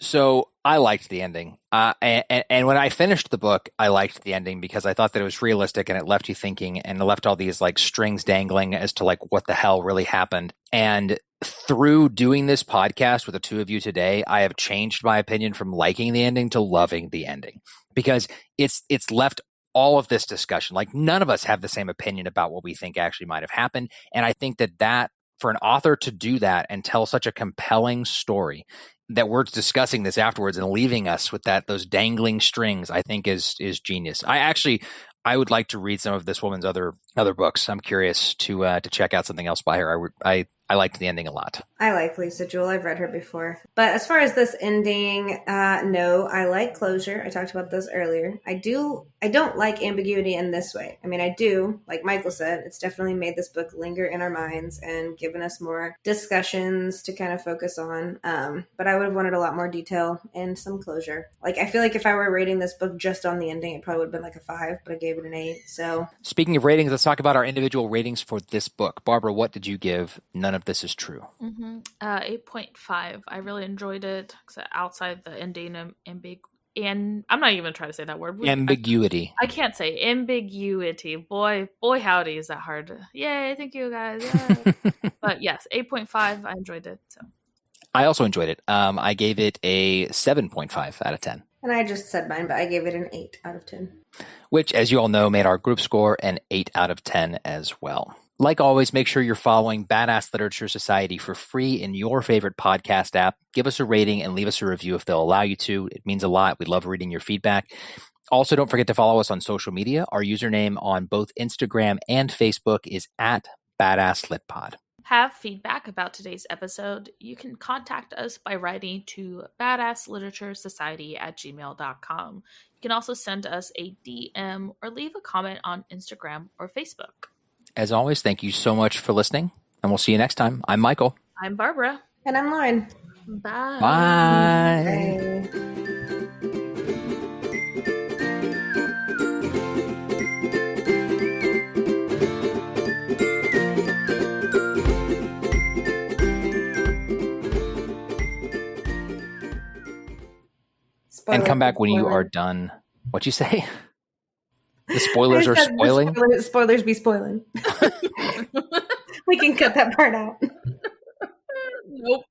So I liked the ending. And when I finished the book, I liked the ending because I thought that it was realistic and it left you thinking, and it left all these like strings dangling as to like what the hell really happened. And through doing this podcast with the two of you today, I have changed my opinion from liking the ending to loving the ending, because it's left all of this discussion. Like, none of us have the same opinion about what we think actually might have happened. And I think that for an author to do that and tell such a compelling story, that we're discussing this afterwards and leaving us with those dangling strings, I think is genius. I would like to read some of this woman's other books. I'm curious to check out something else by her. I liked the ending a lot. I like Lisa Jewell. I've read her before. But as far as this ending, no, I like closure. I talked about this earlier. I don't like ambiguity in this way. I mean, I do, like Michael said, it's definitely made this book linger in our minds and given us more discussions to kind of focus on. But I would have wanted a lot more detail and some closure. Like, I feel like if I were rating this book just on the ending, it probably would have been like a 5, but I gave it an 8. So, speaking of ratings, let's talk about our individual ratings for this book. Barbara, what did you give None of This Is True? 8.5. I really enjoyed it. Outside the ending and I'm not even trying to say that word. Ambiguity. I can't say ambiguity. Boy, howdy, is that hard. Yay, thank you guys. Yay. But yes, 8.5. I enjoyed it. So I also enjoyed it. I gave it a 7.5 out of 10. And I just said mine, but I gave it an 8 out of 10. Which, as you all know, made our group score an 8 out of 10 as well. Like always, make sure you're following Badass Literature Society for free in your favorite podcast app. Give us a rating and leave us a review if they'll allow you to. It means a lot. We love reading your feedback. Also, don't forget to follow us on social media. Our username on both Instagram and Facebook is at Badass Lit Pod. Have feedback about today's episode? You can contact us by writing to badassliteraturesociety@gmail.com. You can also send us a DM or leave a comment on Instagram or Facebook. As always, thank you so much for listening, and we'll see you next time. I'm Michael. I'm Barbara. And I'm Lauren. Bye. Bye. Bye. And come back when you are done. What'd you say? The spoilers are spoiling? Spoilers be spoiling. We can cut that part out. Nope.